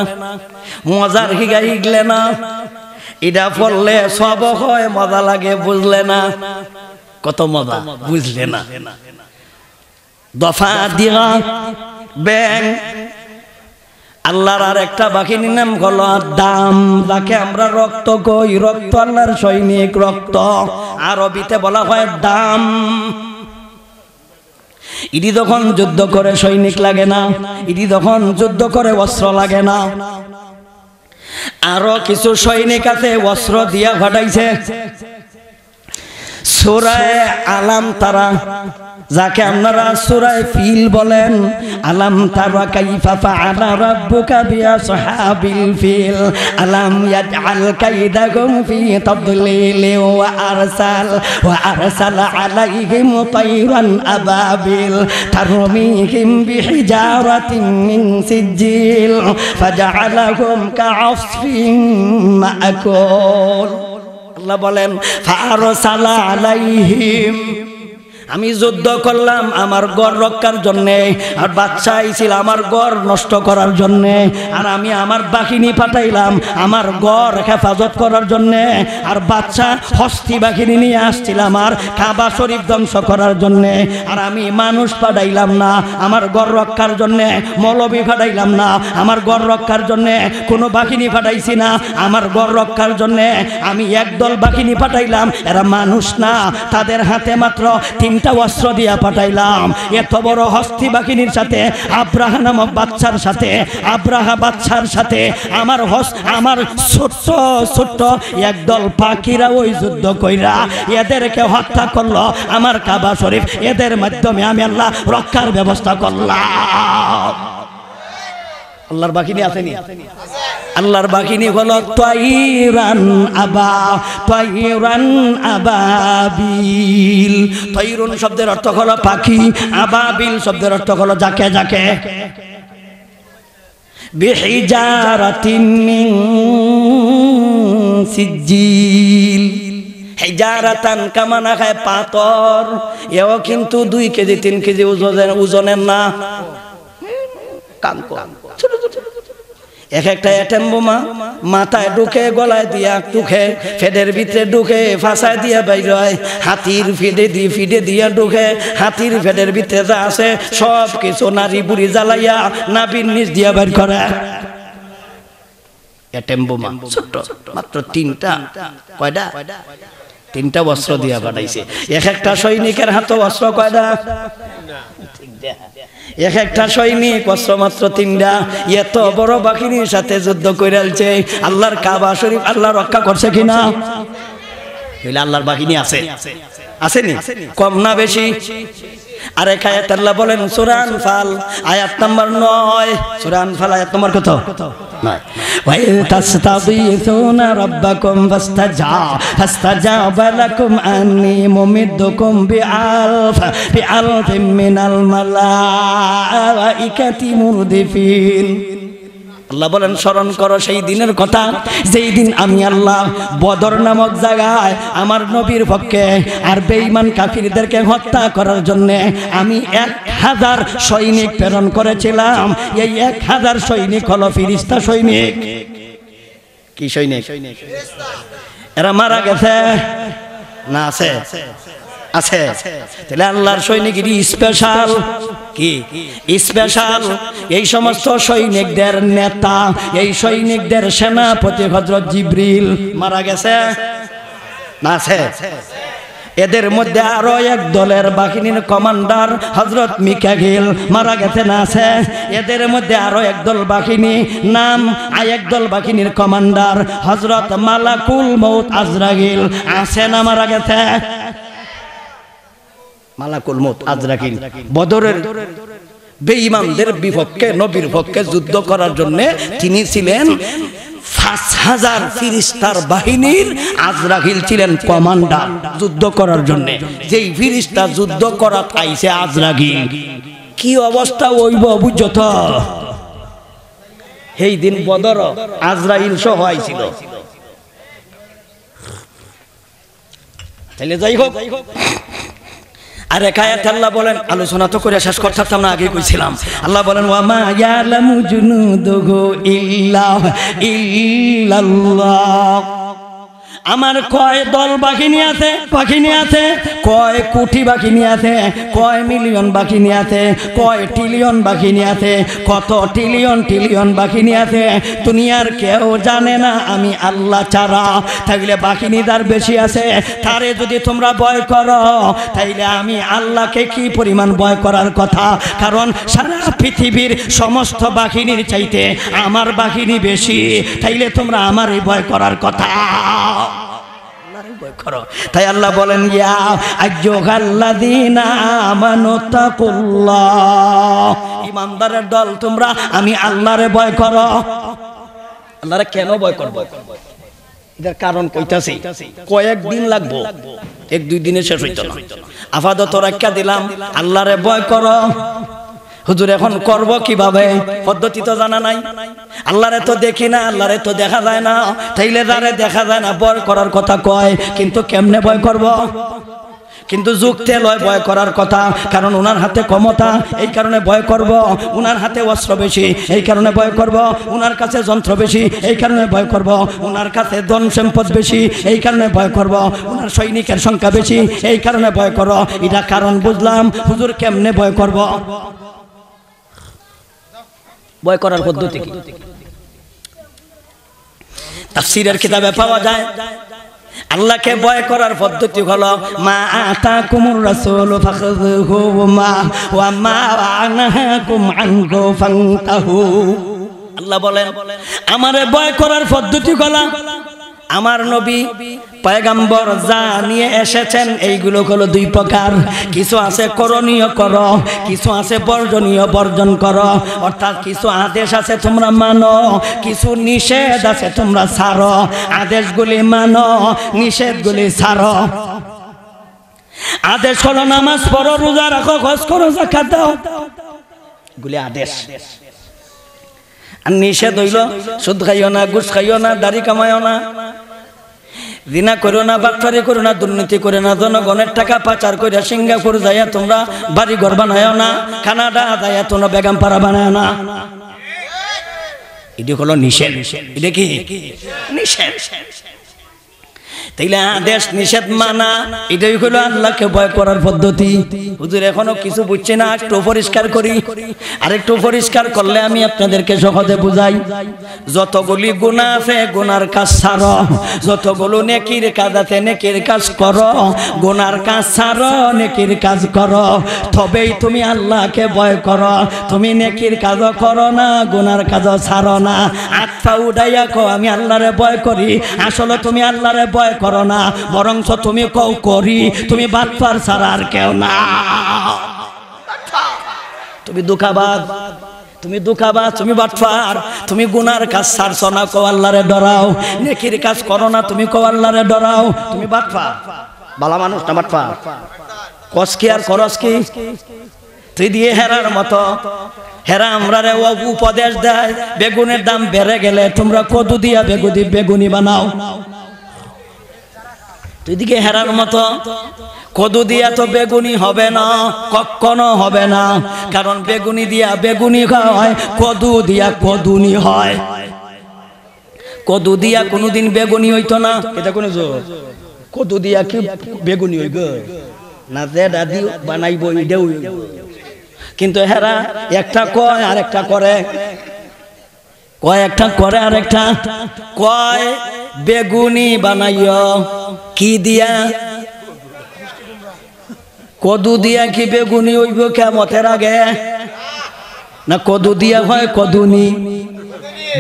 মজার শিকাই শিখলে না, এটা পড়লে সব হয় মজা লাগে, বুঝলে না কত মজা, বুঝলে না। দফা দিয়া ব্যাং আল্লাহর আর একটা বাহিনীর নাম হলো দাম, যাকে আমরা রক্ত কই, রক্ত আল্লাহর সৈনিক, রক্ত আরবিতে বলা হয় দাম। ইডি যখন যুদ্ধ করে সৈনিক লাগে না, ইডি যখন যুদ্ধ করে অস্ত্র লাগে না। আরো কিছু সৈনিক আছে অস্ত্র দিয়া ঘটাইছে। সূরা আলাম তারা, যাকে আপনারা সূরা ফিল বলেন, আলাম তারা কাইফা ফাআলা রাব্বুকা বিআসহাবিল ফিল আলাম ইয়াজআল কাইদাহুম ফি তাদলিল ওয়া আরসালা আলাইহিম তায়রান আবাবিল তারমিহিম বিহিজারাতিন মিন সিজিল ফাজআলাহুম কাআসফিন মাআকুল। আল্লাহ বলেন ফারসালা আলাইহিম, আমি যুদ্ধ করলাম আমার ঘর রক্ষার জন্যে, আর বাচ্চা আইছিল আমার ঘর নষ্ট করার জন্যে, আর আমি আমার বাহিনী পাঠাইলাম আমার ঘর হেফাজত করার জন্যে, আর বাচ্চা হস্তি বাহিনী নিয়ে আসছিলাম আর কাবা শরীফ ধ্বংস করার জন্যে। আর আমি মানুষ পাঠাইলাম না আমার ঘর রক্ষার জন্যে, মৌলবি পাঠাইলাম না আমার ঘর রক্ষার জন্যে, কোনো বাহিনী পাঠাইছি না আমার ঘর রক্ষার জন্যে। আমি একদল বাহিনী পাঠাইলাম, এরা মানুষ না, তাদের হাতে মাত্র 3টা অস্ত্র দিয়া পাঠাইলাম। এত বড় হস্তি বাহিনীর সাথে আব্রাহা নামক বাচ্চার সাথে, আব্রাহা বাচ্চার সাথে আমার ছোট্ট ছোট্ট একদল পাখিরা ওই যুদ্ধ কইরা এদেরকে হত্যা করলো আমার কাবা শরীফ, এদের মাধ্যমে আমি আল্লাহ রক্ষার ব্যবস্থা করলাম। আল্লাহর বাহিনী আসেনি? আল্লাহর বাহিনী হলো তায়রান আবাবিল। তায়রুন শব্দের অর্থ হলো পাখি, আবাবিল শব্দের অর্থ হলো যাকে যাকে। বিহিজারাতিন মিন সিজিল, হিজারাতান কামানা খায় পাথর, এও কিন্তু 2 কেজি 3 কেজি ওজনের না, এক একটা অ্যাটম বোমা মাথায় ঢুকে, গলায় দিয়া ঢুকে, ফেডের ভিতরে ঢুকে, ফাঁসায় দিয়া বাইর হয়, হাতির ফিডে দিয়া ঢুকে, হাতির ফেডের ভিতরে যা আছে সব কিছু নারী বুড়ি জ্বালাইয়া নাবির নিচ দিয়া বাইর করে। অ্যাটম বোমা ছোট্ট মাত্র 3টা, কয়টা? 3টা অস্ত্র দিয়া বানাইছে। এক একটা সৈনিকের হাতে অস্ত্র কয়টা? এক একটা সৈনিক অস্ত্র মাত্র 3টা। এত বড় বাহিনীর সাথে যুদ্ধ করে আলছে, আল্লাহর কাবা শরীফ আল্লাহ রক্ষা করছে কিনা? আল্লাহর বাহিনী আছে, আসেনি? কম না বেশি? আরেক আয়াত আল্লাহ বলেন সূরা আনফাল আয়াত নাম্বার 9, সূরা আনফাল আয়াত নাম্বার কত? 9। ওয়া তাস্তাগীথুনা রাব্বাকুম ফাস্তাজাবা লাকুম আন্নী মুমিদ্দুকুম বিআলফিন মিনাল মালাইকাতি মুরদিফিন। আল্লাহ বলেন স্মরণ করো সেই দিনের কথা যেই দিন আমি আল্লাহ বদর নামক জায়গায় আমার নবীর পক্ষে আর বেঈমান কাফিরদেরকে হত্যা করার জন্য আমি 1000 সৈনিক প্রেরণ করেছিলাম। এই 1000 সৈনিক হলো ফেরেশতা সৈনিক। কি সৈনিক? এরা মারা গেছে না আছে? আছে। তাহলে আল্লাহর সৈনিকই স্পেশাল। কি স্পেশাল? এই সমস্ত সৈনিকদের নেতা, এই সৈনিকদের সেনাপতি হযরত জিবরিল মারা গেছে না আছে? এদের মধ্যে আরো এক দলের বাহিনীর কমান্ডার হযরত মিকাইল মারা গেছে না আছে? এদের মধ্যে আরো একদল বাহিনী নাম একদল বাহিনীর কমান্ডার হযরত মালাকুল মউত আজরাইল আছে না মারা গেছে? মালাকুল মউত আজরাইল বদরের বেঈমানদের বিপক্ষে নবীর পক্ষে যুদ্ধ করার জন্য তিনি ছিলেন 5000 ফেরেশতার বাহিনীর। আজরাইল ছিলেন কমান্ডার যুদ্ধ করার জন্য। যেই ফেরেশতা যুদ্ধ করা পাইছে আজরাইল, কি অবস্থা হইব বুঝছো তো? সেই দিন বদর আজরাইল সহ আইছিল। তাহলে যাই হোক, আর এক আয়াতে আল্লাহ বলেন, আলোচনা তো করে শেষ করতাম না, আগে কইছিলাম। আল্লাহ বলেন ওয়া মা ইয়ালামু জুনুদুহু ইল্লাল্লাহ। আমার কয় দল বাহিনী আছে, কয় কোটি বাহিনী আছে, কয় মিলিয়ন বাহিনী আছে, কয় ট্রিলিয়ন বাহিনী আছে, কত ট্রিলিয়ন বাহিনী আছে দুনিয়ার কেউ জানে না আমি আল্লাহ ছাড়া। তাইলে বাহিনী যার বেশি আছে তারে যদি তোমরা ভয় করো, তাইলে আমি আল্লাহকে কি পরিমাণ ভয় করার কথা? কারণ সারা পৃথিবীর সমস্ত বাহিনীর চাইতে আমার বাহিনী বেশি। তাইলে তোমরা আমারই ভয় করার কথা। তাই আল্লাহ বলেন ইয়া আইয়ুহাল্লাযীনা আমানু তাকুল্লাহ, ঈমানদারের দল তোমরা আমি আল্লাহরে ভয় করো। আল্লাহরে কেন ভয় করব? এটার কারণ কইতাছি। কয়েকদিন লাগবো, 1-2 দিনে শেষ হইতো না। আপাতত রাখা দিলাম আল্লাহরে ভয় করো। হুজুর এখন করব কিভাবে? পদ্ধতি তো জানা নাই। আল্লাহরে তো দেখি না, আল্লাহরে তো দেখা যায় না। তাইলে যারে দেখা যায় না ভয় করার কথা কয়, কিন্তু কেমনে ভয় করব? কিন্তু যুক্তে লয় ভয় করার কথা। কারণ ওনার হাতে ক্ষমতা, এই কারণে ভয় করব। ওনার হাতে অস্ত্র বেশি, এই কারণে ভয় করব। ওনার কাছে যন্ত্র বেশি, এই কারণে ভয় করব। ওনার কাছে ধন সম্পদ বেশি, এই কারণে ভয় করব। ওনার সৈনিকের সংখ্যা বেশি, এই কারণে ভয় করব। এটা কারণ বুঝলাম। হুজুর কেমনে ভয় করব? ভয় করার পদ্ধতি কি? তাফসীরের কিতাবে পাওয়া যায় আল্লাহকে ভয় করার পদ্ধতি হলো মা আতাকুমুর রাসূলু ফাখযুহু ওয়া মা আনহাকুম আনহু ফান্তাহু। আল্লাহ বলেন আমারে ভয় করার পদ্ধতি হলো আমার নবী পয়গম্বর যা নিয়ে এসেছেন এইগুলো হলো 2 প্রকার। কিছু আছে করণীয় করো, কিছু আছে বর্জনীয় বর্জন করো। অর্থাৎ কিছু আদেশ আছে তোমরা মানো, কিছু নিষেধ আছে তোমরা ছাড়ো। আদেশগুলি মানো, নিষেধগুলি ছাড়ো। আদেশ হলো নামাজ পড়ো, রোজা রাখো, হজ করো, যাকাত দাও, এগুলি আদেশ। আর নিষেধ হইল সুদ খাইও না, ঘুষ খাইও না, দাড়ি কামাইও না, জিনা করো না, বাটপারি করো না, দুর্নীতি করে না, জনগণের টাকা পাচার করে সিঙ্গাপুর যাইয়া তোমরা বাড়ি ঘর বানায়ও না, কানাডা যাইয়া তোমরা বেগম পাড়া বানায় না। এটি হলো নিষেধ। এটা কি নিষেধ? তাইলে আদেশ নিষেধ মানা, এটাই হলো আল্লাহকে ভয় করার পদ্ধতি। হুজুর এখনো কিছু বুঝছি না, একটু পরিষ্কার করি। আর একটু পরিষ্কার করলে আমি আপনাদেরকে সহজে বুঝাই। যতগুলি গুনাহ আছে গুনার কাজ ছাড়ো, যতগুলো নেকির কাজ আছে নেকির কাজ করো। গুনার কাজ ছাড়ো, নেকির কাজ করো, তবেই তুমি আল্লাহকে ভয় করো। তুমি নেকির কাজও করো না, গুনার কাজও ছাড়ো না। আত্মা উঠাইয়া কো আমি আল্লাহরে ভয় করি, আসলে তুমি আল্লাহরে ভয় করো করো না, বরঞ্চ তুমি কও করি। তুমি বাটপার ছাড়া আর কেউ না। তুমি দুঃখাবাদ, তুমি দুঃখাবাদ, তুমি বাটপার, তুমি গুনার কাজ ছাড়ছো না, কও আল্লাহরে ডরাও। নেকির কাজ করো না, তুমি কও আল্লাহরে ডরাও। তুমি বাটপার, ভালো মানুষ না বাটপার? কস কি আর করস কি? তুই দিয়ে হেরার মতো। হেরা আমরা রে উপদেশ দেয়, বেগুনের দাম বেড়ে গেলে তোমরা কদু দিয়া বেগুনি বানাও। তুই দিকে হেরার মতো। কদু দিয়া তো বেগুনি হবে না, কখনো হবে না। কারণ বেগুনি দিয়া বেগুনি হয়, কদু দিয়া কদুনি হয়। কদু দিয়া কোনোদিন বেগুনি হইতো না। এটা কোন জোর? কদু দিয়া কি বেগুনি হইব না? যে দাদি বানাইব এটাও। কিন্তু হেরা একটা কয় আর একটা করে, কয় একটা করে আর একটা কয় বেগুনি বানাইও। কি দিয়া? কদু দিয়া কি বেগুনি হইব কিয়ামতের আগে? না কদু দিয়া হয় কদুনি,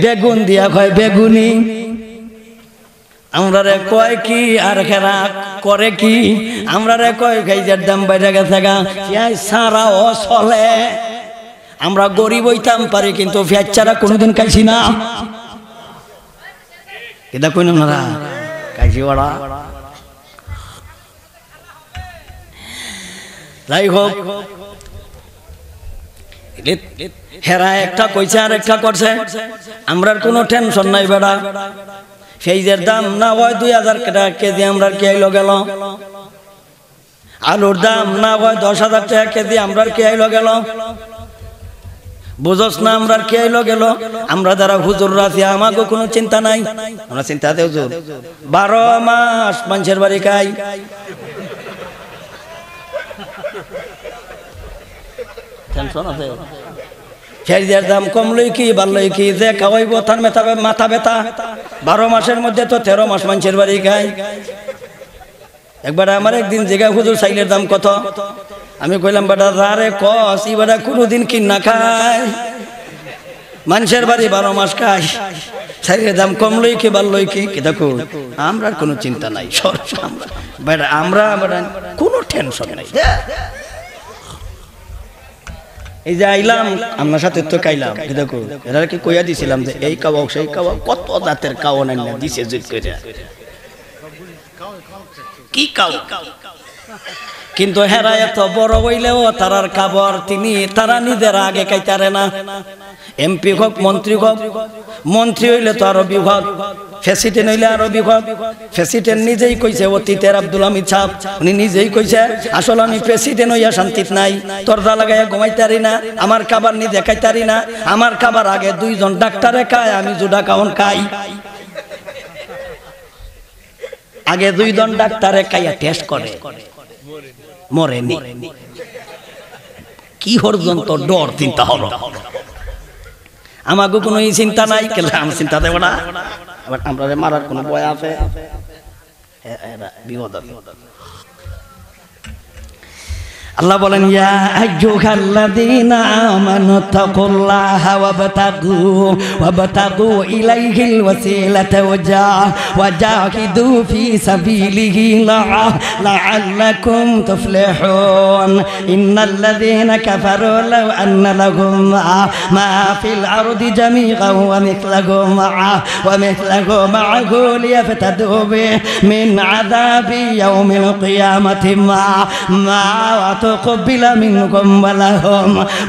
বেগুন দিয়া হয় বেগুনি। আমরা রে কয় কি আর খেরা করে কি? আমরা রে কয় গাইজার দাম বাইরে গেছে গা, সারা ও চলে। আমরা গরিব হইতাম পারি, কিন্তু পেঁয়াজ ছাড়া কোনোদিন খাইছি না। এটা কই না খাইছি ওরা। যাই হোক, হেরা একটা কইছে আর একটা করছে। আমরার কোনো টেনশন নাই বেড়া। পেঁয়াজের দাম না হয় 2000 টাকা কেজি, আমরা কি আইলো গেল। আলুর দাম না হয় 10,000 টাকা কেজি, আমরা কি আইলো গেল। বুঝস না আমরা কি আইলো গেল। আমরা যারা হুজুর আছি আমাকে কোনো চিন্তা নাই। আমরা চিন্তাতে হুজুর 12 মাস মানুষের বাড়ি খাই। টেনশন আছে। পেঁয়াজের দাম কমলই কি বাড়লই কি, যে খাওয়াইব তার মাথা ব্যথা। 12 মাসের মধ্যে তো 13 মাস মানুষের বাড়ি খাই। একবার আমার একদিন জায়গা হুজুর চাইলের দাম কত? আমি কইলাম বেটা রে কস, ই বেটা কোনোদিন কিনা খায়, মানুষের বাড়ি 12 মাস খাই। চাইলের দাম কমলই কি বাড়লই কি, দেখো আমরা কোনো চিন্তা নাই। বেটা আমরা কোনো টেনশন নাই। এই যে আইলাম আপনার সাথে তো খাইলাম, দেখো এরা কি কইয়া দিছিলাম যে এই কাবাও সেই কাবাও, কত জাতের কাও না দিছে জুত করে কি কাও। কিন্তু হেরা এত বড় হইলেও তারার খাবার তারা নিজেরা আগে খাইতারে না। এমপি হোক মন্ত্রী হোক, মন্ত্রী হইলে তো আরো বিভাগ, প্রেসিডেন্ট হইলে আরো বিভাগ। প্রেসিডেন্ট নিজেই কইছে, অতীতের আব্দুল হামিদ সাহেব উনি নিজেই কইছে, আসলে আমি প্রেসিডেন্ট হইয়া শান্তিত নাই, দরজা লাগাইয়া ঘুমাইতারি না, আমার খাবার নিজে খাইতারি না। আমার খাবার আগে 2 জন ডাক্তারে খায়, আমি জুডা খাওন খাই। আগে 2 জন ডাক্তারে খাইয়া টেস্ট করে, মরেনি। কি পর্যন্ত ডর চিন্তা হলো। আমাকে কোনো চিন্তা নাই, কেলে আমি চিন্তা দেব না। আবার আমরা মারার কোনো ভয় আছে? বিপদ আছে। আল্লাহ বলেন, ইয়া আইয়ুহাল্লাযীনা আমানু তাকুল্লাহা ওয়াবতাগু ইলাইহিল ওয়াসিলাতা ওয়াজাহিদু ফি সাবিলিহি লাআল্লাকুম তুফলিহুন। ইন্নাল্লাযীনা কাফারু লাও আন্না লাহুম মা ফিল আরদি জামিআন ওয়া মিথলাহু মা'আহু লিয়াফতাদু মিন আযাবি ইয়াউমিল কিয়ামাতি মা تقبل منكم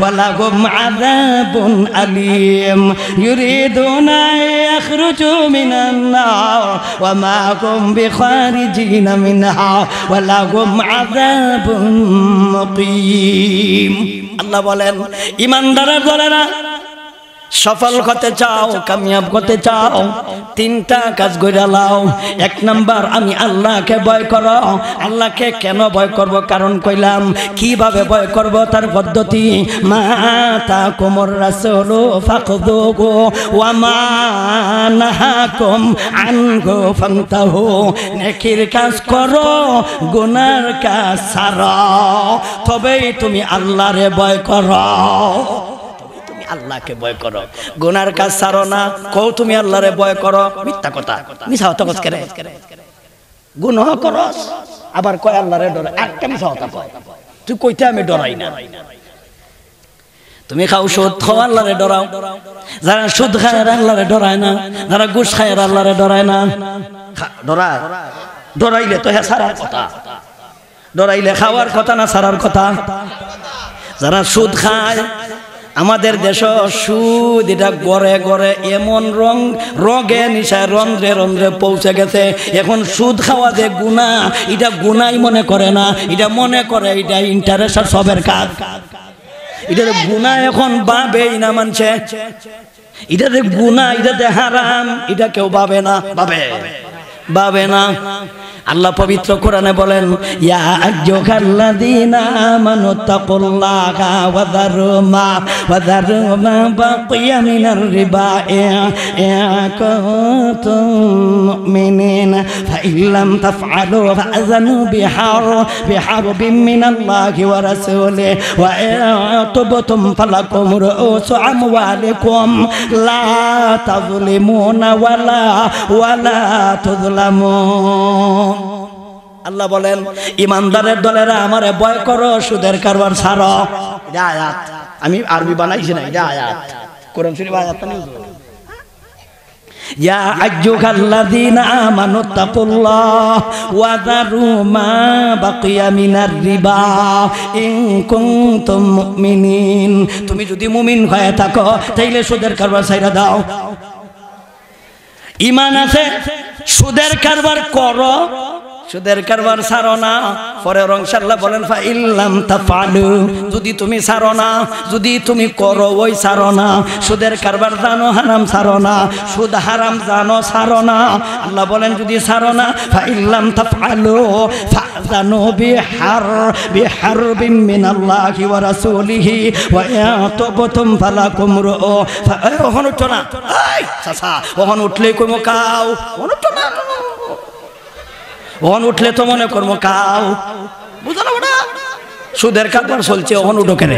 ولهم عذاب أليم يريدون أن يخرجوا من النار وما هم بخارجين منها ولهم عذاب مقيم. الله বলেন, ইমানদাররা বলে না, সফল হতে চাও, কামিয়াব হতে চাও, 3টা কাজ কইরা লাও। 1 নাম্বার, আমি আল্লাহকে ভয় করো। আল্লাহকে কেন ভয় করব? কারণ কইলাম। কিভাবে ভয় করব তার পদ্ধতি, মা তাকুমুর রাসূলু ফাখযুহু ওয়া মা নাহাকুম আনহু ফান্তাহু। নেকির কাজ করো, গুনার কাজ ছাড়ো, তবেই তুমি আল্লাহরে ভয় করো। আল্লাহকে ভয় করো, গুনার কাজ ছাড়ো না। কও তুমি আল্লাহরে ভয় করো, মিথ্যা কথা, মিছা কথা করে। গুনাহ করস আবার কয় আল্লাহরে ডরাই, একটা মিছা কথা কয়, তুই কইতে আমি ডরাই না। তুমি খাও সুদ, খাও আল্লাহরে ডরাও। যারা সুদ খায় আল্লাহরে ডরায় না, যারা ঘুষ খায় আল্লাহরে ডরায় না। ডরায়, ডরাইলে তো হ্যাঁ সারার কথা, ডরাইলে খাওয়ার কথা না সারার কথা। যারা সুদ খায়, আমাদের দেশ সুদ এটা গড়ে গড়ে এমন রগে নিশায় রন্ধ্রে রন্ধ্রে পৌঁছে গেছে। এখন সুদ খাওয়া যে গুনাহ, এটা গুনাই মনে করে না, এটা মনে করে এটা ইন্টারেস্ট আর সবের কাজ। এটা গুনাহ এখন ভাবেই না মানছে, এটা যে গুনাহ, এটা যে হারাম, এটা কেউ ভাবে না, ভাবে না। আল্লাহ পবিত্র কোরআনে বলেন, ইয়া আইয়ুহাল্লাযীনা আমানু তাকুল্লাহা ওয়া যারু মা বাকিয়া মিনার রিবা ইন কুনতুম মুমিনিন ফাইন লাম তাফআলু ফাআযানু বিহারবিন মিনাল্লাহি ওয়া রাসূলিহি ওয়া ইন তুবতুম ফালাকুম রুউসু আমওয়ালিকুম লা তাযলিমুনা ওয়ালা তুযলামুন। আল্লাহ বলেন, ইমানদারের দলেরা আমারে ভয় করো, সুদের কারবার ছাড়ো। এটা আয়াত, আমি আরবি বানাইছি না, এটা আয়াত, কোরআন শরীফ আয়াত না। ইয়া আইয়ুহাল্লাযীনা আমানু তাকুল্লাহ ওয়া যারু মা বাকিয়া মিনার রিবা ইন কুনতুম মুমিনিন। তুমি যদি মুমিন হয়ে থাকো তাইলে সুদের কারবার ছাইরা দাও। ঈমান আছে, সুদের কারবার করো, সুদের কারবার ছাড়ো না। পরে ইনশাআল্লাহ বলেন ফা ইল্লাম তাফআলু, যদি তুমি ছাড়ো না, যদি তুমি করো ওই ছাড়ো না। সুদের কারবার জানো হারাম, ছাড়ো না। সুদ হারাম জানো, ছাড়ো না। আল্লাহ বলেন যদি ছাড়ো না, ফা ইল্লাম তাফআলু ফাযানু বিহারবিন মিনাল্লাহি ওয়া রাসূলিহি ওয়া ইয়াতুবতুম ফালাকুম ওহন উঠো না, এই চাচা ওহন উঠলেই কইমো কাও, ওহন উঠো না, ওহন উঠলে তো মনে করবো কাও, বুঝলো না? সুদের কারবার চলছে, ওহন উঠো কেন?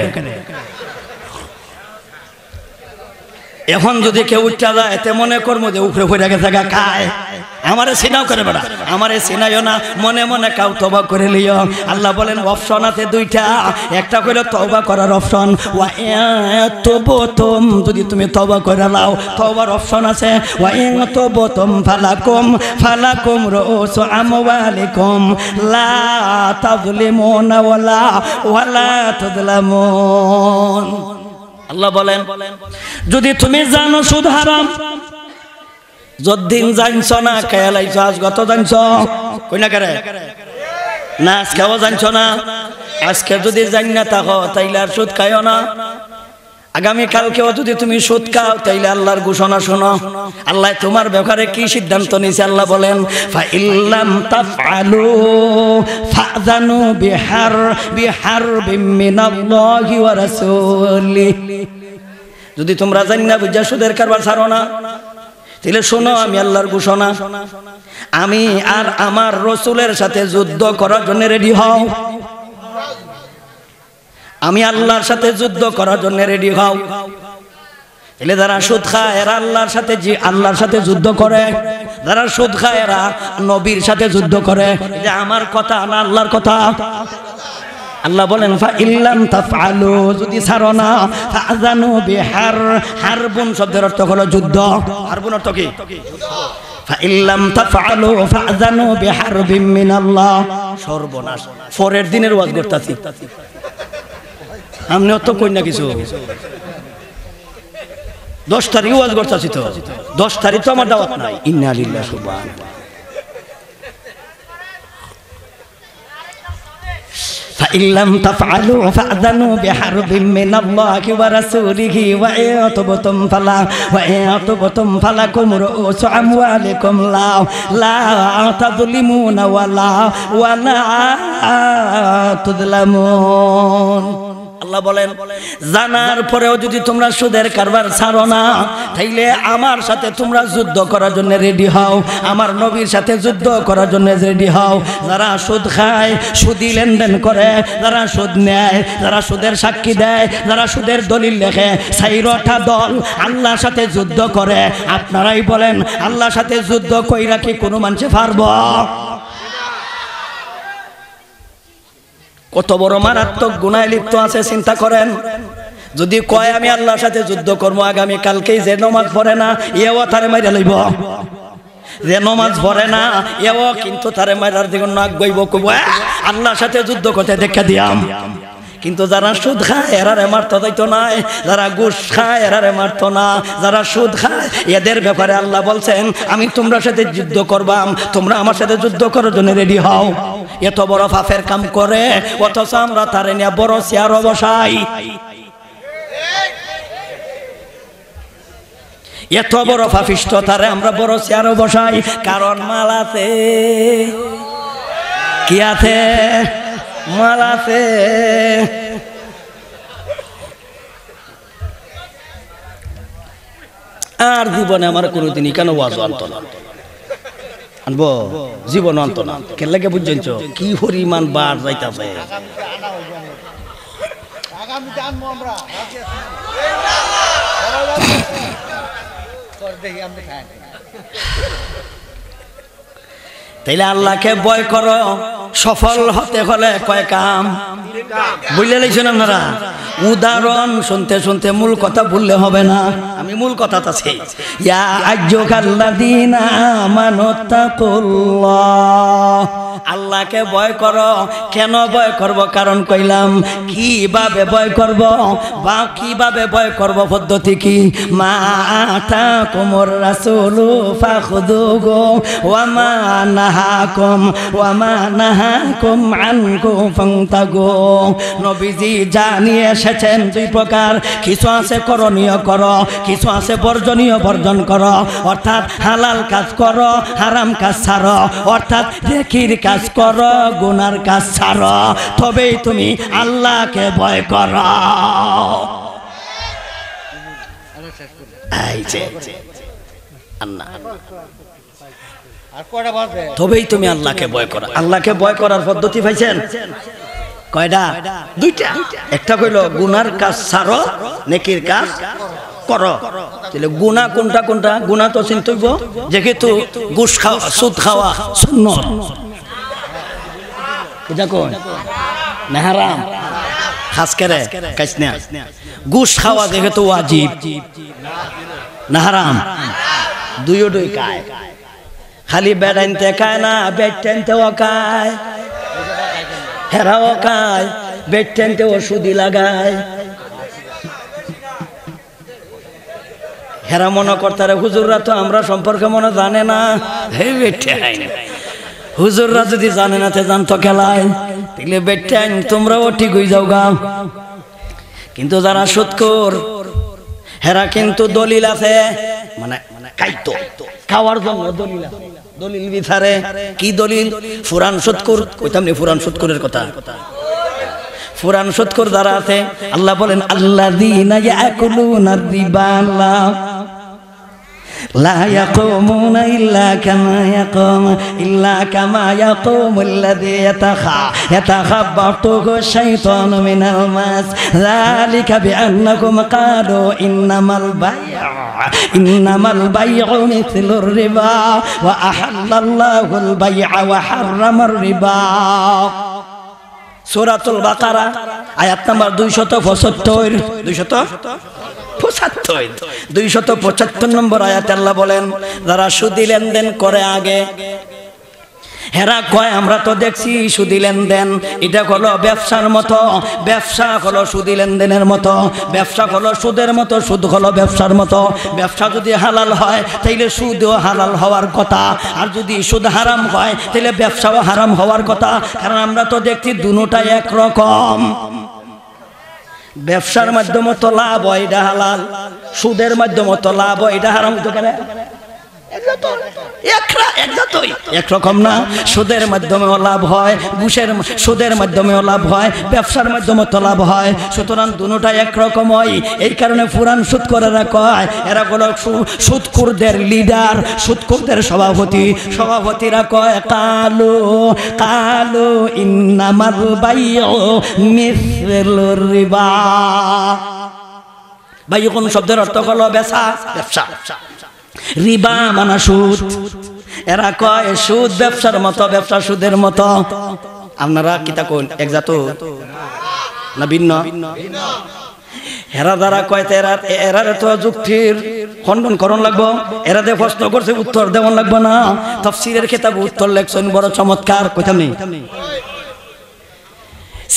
এখন যদি কেউ উঠা যায় এতে মনে করবো যে উপরে পড়ে গেছে গা খায়, আমারে সিনাও করে বেড়া, আমারে সিনাইও না, মনে মনে কাউ তওবা করে লিও। আল্লাহ বলেন অপশন আছে দুইটা, একটা কইলো তওবা করার অপশন, ওয়া ইয়াতুবতুম, যদি তুমি তওবা করে নাও তওবার অপশন আছে, ওয়া ইয়াতুবতুম ফালাকুম রুউসু আমওয়ালিকুম লা তাযলিমুনা ওয়ালা তুযলামুন। আল্লাহ বলেন যদি তুমি জানো সুদ হারাম, যদ্দিন জানছ না খেয়ালাইছ, আজ গত জানছ কই না করে না, আজকেও জানছ না। আজকে যদি জান না থাকো তাইলে আর সুদ খাইও না। আগামী কালকেও যদি তুমি সুদ খাও তাইলে আল্লাহর ঘোষণা শোনো। আল্লাহ তোমার ব্যাপারে কি সিদ্ধান্ত নিয়েছে? আল্লাহ বলেন ফা ইল্লাম তাফআলু ফাযানু বিহারবিন মিনাল্লাহি ওয়া রাসূলিহি। যদি তোমরা জান না বুঝা সুদের কারবার ছাড়ো না, তাহলে শোনো আমি আল্লাহর ঘোষণা, আমি আর আমার রাসূলের সাথে যুদ্ধ করার জন্য রেডি হও। আমি আল্লাহর সাথে যুদ্ধ করার জন্য রেডি হও। এলে যারা সুদ খায় এরা আল্লাহর সাথে যুদ্ধ করে, যারা সুদ খায় এরা নবীর সাথে যুদ্ধ করে। যে আমার কথা না আল্লাহর কথা। আল্লাহ বলেন ফা ইল্লাম তাফআলু, যদি ছাড়ো না, ফাযানু হারবুন শব্দের অর্থ হলো যুদ্ধ। হারবুন অর্থ কি? ফা ইল্লাম তাফআলু ফাযানু বিহারবিন মিনাল্লাহ। সর্বনাশ, পরের দিনের ওয়াজ করতেছি, আমনে অত কই না কিছু। 10 তারিখ ওয়াজ করতেছি, তো 10 তারিখ তো আমার দাওয়াত নাই। ইন্না লিল্লাহি সুবহানাল্লাহ। فإن لم تفعلوا فأذنوا بحرب من الله ورسوله وإن تبتم فلكم رؤوس أموالكم لا تظلمون ولا تظلمون। আল্লাহ বলেন জানার পরেও যদি তোমরা সুদের কারবার ছাড়ো না, তাইলে আমার সাথে তোমরা যুদ্ধ করার জন্য রেডি হও, আমার নবীর সাথে যুদ্ধ করার জন্য রেডি হও। যারা সুদ খায়, সুদি লেনদেন করে, যারা সুদ নেয়, যারা সুদের সাক্ষী দেয়, যারা সুদের দলিল লেখে, 4টা দল আল্লাহর সাথে যুদ্ধ করে। আপনারাই বলেন আল্লাহর সাথে যুদ্ধ কইরা কি কোনো মানুষে পারবো? কত বড় মারাত্মক গুনাহে লিপ্ত আছে চিন্তা করেন। যদি কয় আমি আল্লাহর সাথে যুদ্ধ করবো, আগামী কালকেই যে নামাজ পড়ে না এও তারে মাইরা লইব, যে নামাজ পড়ে না এও কিন্তু তারে মাইরার দিকে নাক গইব, কইব আল্লাহর সাথে যুদ্ধ করতে দেখা দিয়াম। কিন্তু যারা সুদ খায় এরারে মারতে যাইতো না, যারা ঘুষ খায় এরারে মারতো না, যারা সুদ খায় এদের ব্যাপারে আল্লাহ বলছেন আমি তোমরা সাথে যুদ্ধ করবাম, তোমরা আমার সাথে যুদ্ধ করার জন্য রেডি হও। এত বড় পাপের কাম করে অথচ আমরা তারে নিয়ে বড় চেয়ার বসাই। এত বড় পাপিষ্ঠ তারে আমরা বড় চেয়ার বসাই, কারণ মাল আছে। কি আছে? মাল আছে। আর জীবনে আমার কোনোদিনই কেন ওয়াজ আনতো না, আনবো জীবন আনতো না। কে লাগে বুঝছেন কি পরিমাণ বার যাইতাছে। তাইলে আল্লাহকে ভয় করো, সফল হতে হলে কয় কাম বুঝলে লাইছেন আপনারা। উদাহরণ শুনতে শুনতে মূল কথা ভুললে হবে না। আমি মূল কথাটা আছে, ইয়া আইয়ুহাল্লাযীনা আমানু তাকুল্লাহ, আল্লাহকে ভয় করো। কেন ভয় করব? কারণ কইলাম। কিভাবে ভয় করব বা কিভাবে ভয় করব পদ্ধতি কি? মা আতাকুমুর রাসূলু ফাখুযুহু ওয়া মা নাহাকুম আনহু ফান্তাহু। নবীজি জানিয়ে এসেছেন দুই প্রকার, কিছু আছে করণীয় করো, কিছু আছে বর্জনীয় বর্জন করো। অর্থাৎ হালাল কাজ করো, হারাম কাজ ছাড়ো। অর্থাৎ নেকির কাজ করো, গুনার কাজ ছাড়ো, তবেই তুমি আল্লাহকে ভয় করো। তবেই তুমি আল্লাহকে ভয় করো। আল্লাহকে ভয় করার পদ্ধতি পাইছেন কয়টা? দুইটা। একটা কইল গুনার কাজ ছাড়ো, নেকির কাজ করো। তাহলে গুনাহ কোনটা কোনটা? গুনাহ তো চিনতেইব, যেহেতু ঘুষ খাওয়া, সুদ খাওয়া সুন্নাত, বুঝা কোন না হারাম, খাস করে কাজ না। ঘুষ খাওয়া যেহেতু ওয়াজিব না হারাম, দুইও দুই খায়। খালি বেড়াইতে খায় না, বেড টেনতেও খায়, হেরাও খায়, বেড টেনতেও সুদি লাগায়। হেরা মনে করতারে হুজুররা তো আমরা সম্পর্কে মনে জানে না। হে বেটে হুজুররা যদি জানে না তে জানতো খেলায়, তাহলে বেটে তোমরাও ঠিক হয়ে যাও গা। কিন্তু যারা সুদখোর হেরা কিন্তু দলিল আছে, মানে খাইতো, খাওয়ার জন্য দলিল আছে। দলিল বিচারে কি দলিল? ফুরান সুদখোর, কইতাম নি ফুরান সুদখোরের কথা। ফুরান সুদখোর যারা আছে আল্লাহ বলেন আল্লাযীনা ইয়াকুলুনা রিবা লা ইয়াকুমুনা ইল্লা কামা ইয়াকুমুল্লাযী ইয়াতাখাব্বাতুহু শাইতানু মিনাল মাস যালিকা বিআন্নাকুম ক্বালু ইন্নামাল বাই'উ মিছলুর রিবা ওয়া আহাল্লাল্লাহুল বাই'a ওয়া হাররামার রিবা। সূরাতুল বাকারা আয়াত নাম্বার 275 275 নম্বর আয়াতে আল্লাহ বলেন যারা সুদি লেনদেন করে আগে, হেরা কয় আমরা তো দেখছি সুদি লেনদেন, এটা হলো ব্যবসার মতো, ব্যবসা হলো সুদি লেনদেনের মতো, ব্যবসা হলো সুদের মতো, সুদ হলো ব্যবসার মতো। ব্যবসা যদি হালাল হয় তাইলে সুদও হালাল হওয়ার কথা, আর যদি সুদ হারাম হয় তাইলে ব্যবসাও হারাম হওয়ার কথা। কারণ আমরা তো দেখছি দুটোটাই একরকম। ব্যবসার মাধ্যমে তো লাভ হয়, এটা হালাল। সুদের মাধ্যমে তো লাভ হয়, এটা হারাম। তো কেন একরকম না? সুদের মাধ্যমেও লাভ হয়, সুদের মাধ্যমেও লাভ হয়, ব্যবসার মাধ্যমে তো লাভ হয়। সুতরাং দুটোটাই একরকম হয়। এই কারণে পুরান সুদখোরেরা কয় এরা হলো সুদখোরদের লিডার, সুদখোরদের সভাপতিরা কয় কালু ইন্নামাল বাই'উ মিছলুর রিবা। বাই'উ কোন শব্দের অর্থ হলো ব্যবসা। রিবা মানে সুদ। এরা কয় সুদ ব্যবসার মতো, ব্যবসা সুদের মতো। আপনারা কিতা কোন এক জাত না ভিন্ন? এরা দ্বারা কয়তে এরার তো যুক্তির খণ্ডন করণ লাগবো, এরা যে প্রশ্ন করছে উত্তর দেওয়ান লাগবো না। তাফসীরের কিতাব উত্তর লেখছেন বড় চমৎকার, কইতাম নেই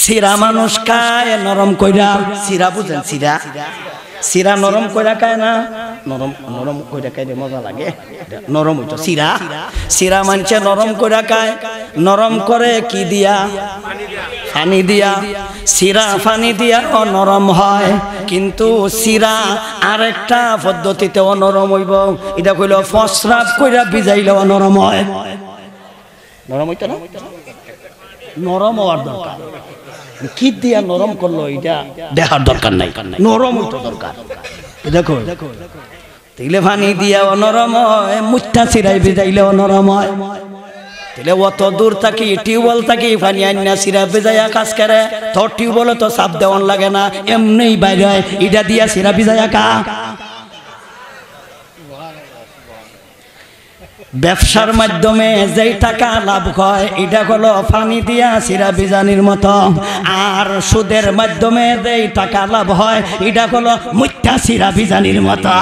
সিরা মানুষ খায় নরম কইরা, সিরা বুঝেন? সিরা সিরা নরম কইরা খায় না, নরম নরম কইরা খাইলে মজা লাগে, নরম হইতো সিরা। সিরা মানছে নরম কইরা খায়, নরম করে কি দিয়া? পানি দিয়া। সিরা পানি দিয়া নরম হয়, কিন্তু সিরা আরেকটা পদ্ধতিতেও নরম হইব, এটা কইল ফসরাত কইরা ভিজাইলেও নরম হয়। নরম হইতো না? নরম হওয়ার দরকার, কি দিয়া নরম করলো এটা দেখার দরকার নাই, নরম হইতো দরকার। দেখো তাইলে পানি দিয়াও নরম হয়, মুঠা সিরাই ভিজাইলেও নরম হয়। তাহলে অত দূর থাকি টিউবওয়েল থাকি পানি আন্না সিরা ভিজাইয়া কাজ করে, তো টিউবওয়েলে তো চাপ দেওয়ান লাগে না, এমনি বাইরে হয়, এটা দিয়া সিরা ভিজাইয়া কা। ব্যবসার মাধ্যমে যেই টাকা লাভ হয় এটা হলো পানি দিয়া সিরা বিজানির মতো, আর সুদের মাধ্যমে যেই টাকা লাভ হয় এটা হলো মুঠা সিরা বিজানির মতো।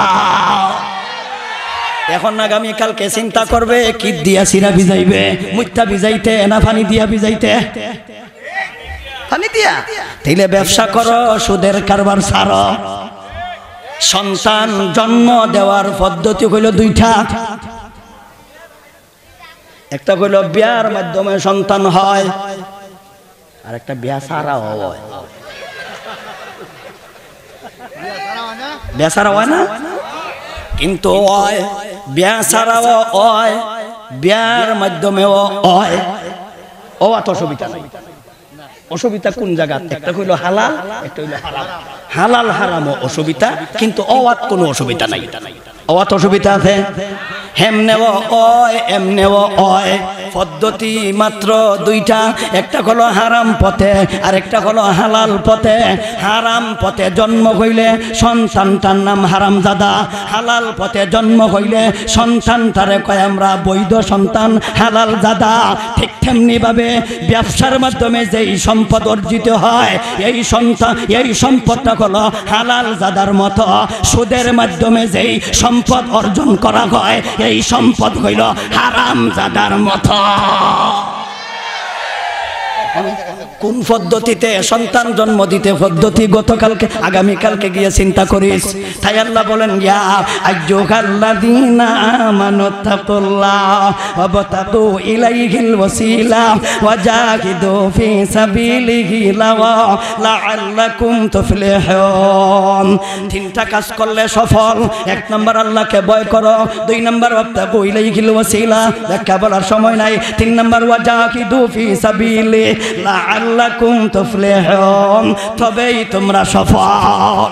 এখন আগামী কালকে চিন্তা করবে কি দিয়া সিরা ভিজাইবে, মুঠা ভিজাইতে না পানি দিয়া ভিজাইতে? পানি দিয়া। তাইলে ব্যবসা করো, সুদের কারবার ছাড়ো। সন্তান জন্ম দেওয়ার পদ্ধতি হইল দুইটা, একটা হইল বিয়ার মাধ্যমে সন্তান হয়, আর একটা বিয়া ছাড়া হয়। বিয়া ছাড়া হয় না, কিন্তু হয় বিয়া ছাড়াও হয়, বিয়ার মাধ্যমেও হয়। ও এত অসুবিধা নাই। অসুবিধা কোন জায়গা? একটা হইল হালাল, একটা হইল হারাম। হালাল হারামও অসুবিধা, কিন্তু অওয়াত কোনো অসুবিধা নাই। অওয়াত অসুবিধা আছে, হেমনেও হয় এমনেও হয়। পদ্ধতি মাত্র দুইটা, একটা হলো হারাম পথে আর একটা হলো হালাল পথে। হারাম পথে জন্ম হইলে সন্তানটার নাম হারামজাদা, হালাল পথে জন্ম হইলে সন্তানটারে কয় আমরা বৈধ সন্তান, হালাল জাদা। ঠিক তেমনি ভাবে ব্যবসার মাধ্যমে যেই সম্পদ অর্জিত হয় এই সন্তান, এই সম্পদটা হলো হালাল জাদার মতো। সুদের মাধ্যমে যেই সম্পদ অর্জন করা হয় এই সম্পদ হইল হারাম জাদার মতো। কোন পদ্ধতিতে সন্তান জন্ম দিতে পদ্ধতি গতকালকে আগামীকালকে গিয়ে চিন্তা করিস। তাই আল্লাহ বলেন ইয়া আইয়ুহাল্লাযীনা আমানু তাকুল্লাহ ওয়াবতাগু ইলাইহিল ওয়াসিলা ওয়াজাহিদু ফি সাবিলিহি লাআল্লাকুম তুফলিহুন। তিনটা কাজ করলে সফল। এক নাম্বার আল্লাহকে ভয় করো, দুই নাম্বার ওয়াবতাগু ইলাইহিল ওয়াসিলা, ব্যাখ্যা বলার সময় নাই। তিন নাম্বার ওয়াজাহিদু ফি সাবিলিহি লাআল্লাকুম তুফলিহুন, তবেই তোমরা সফল।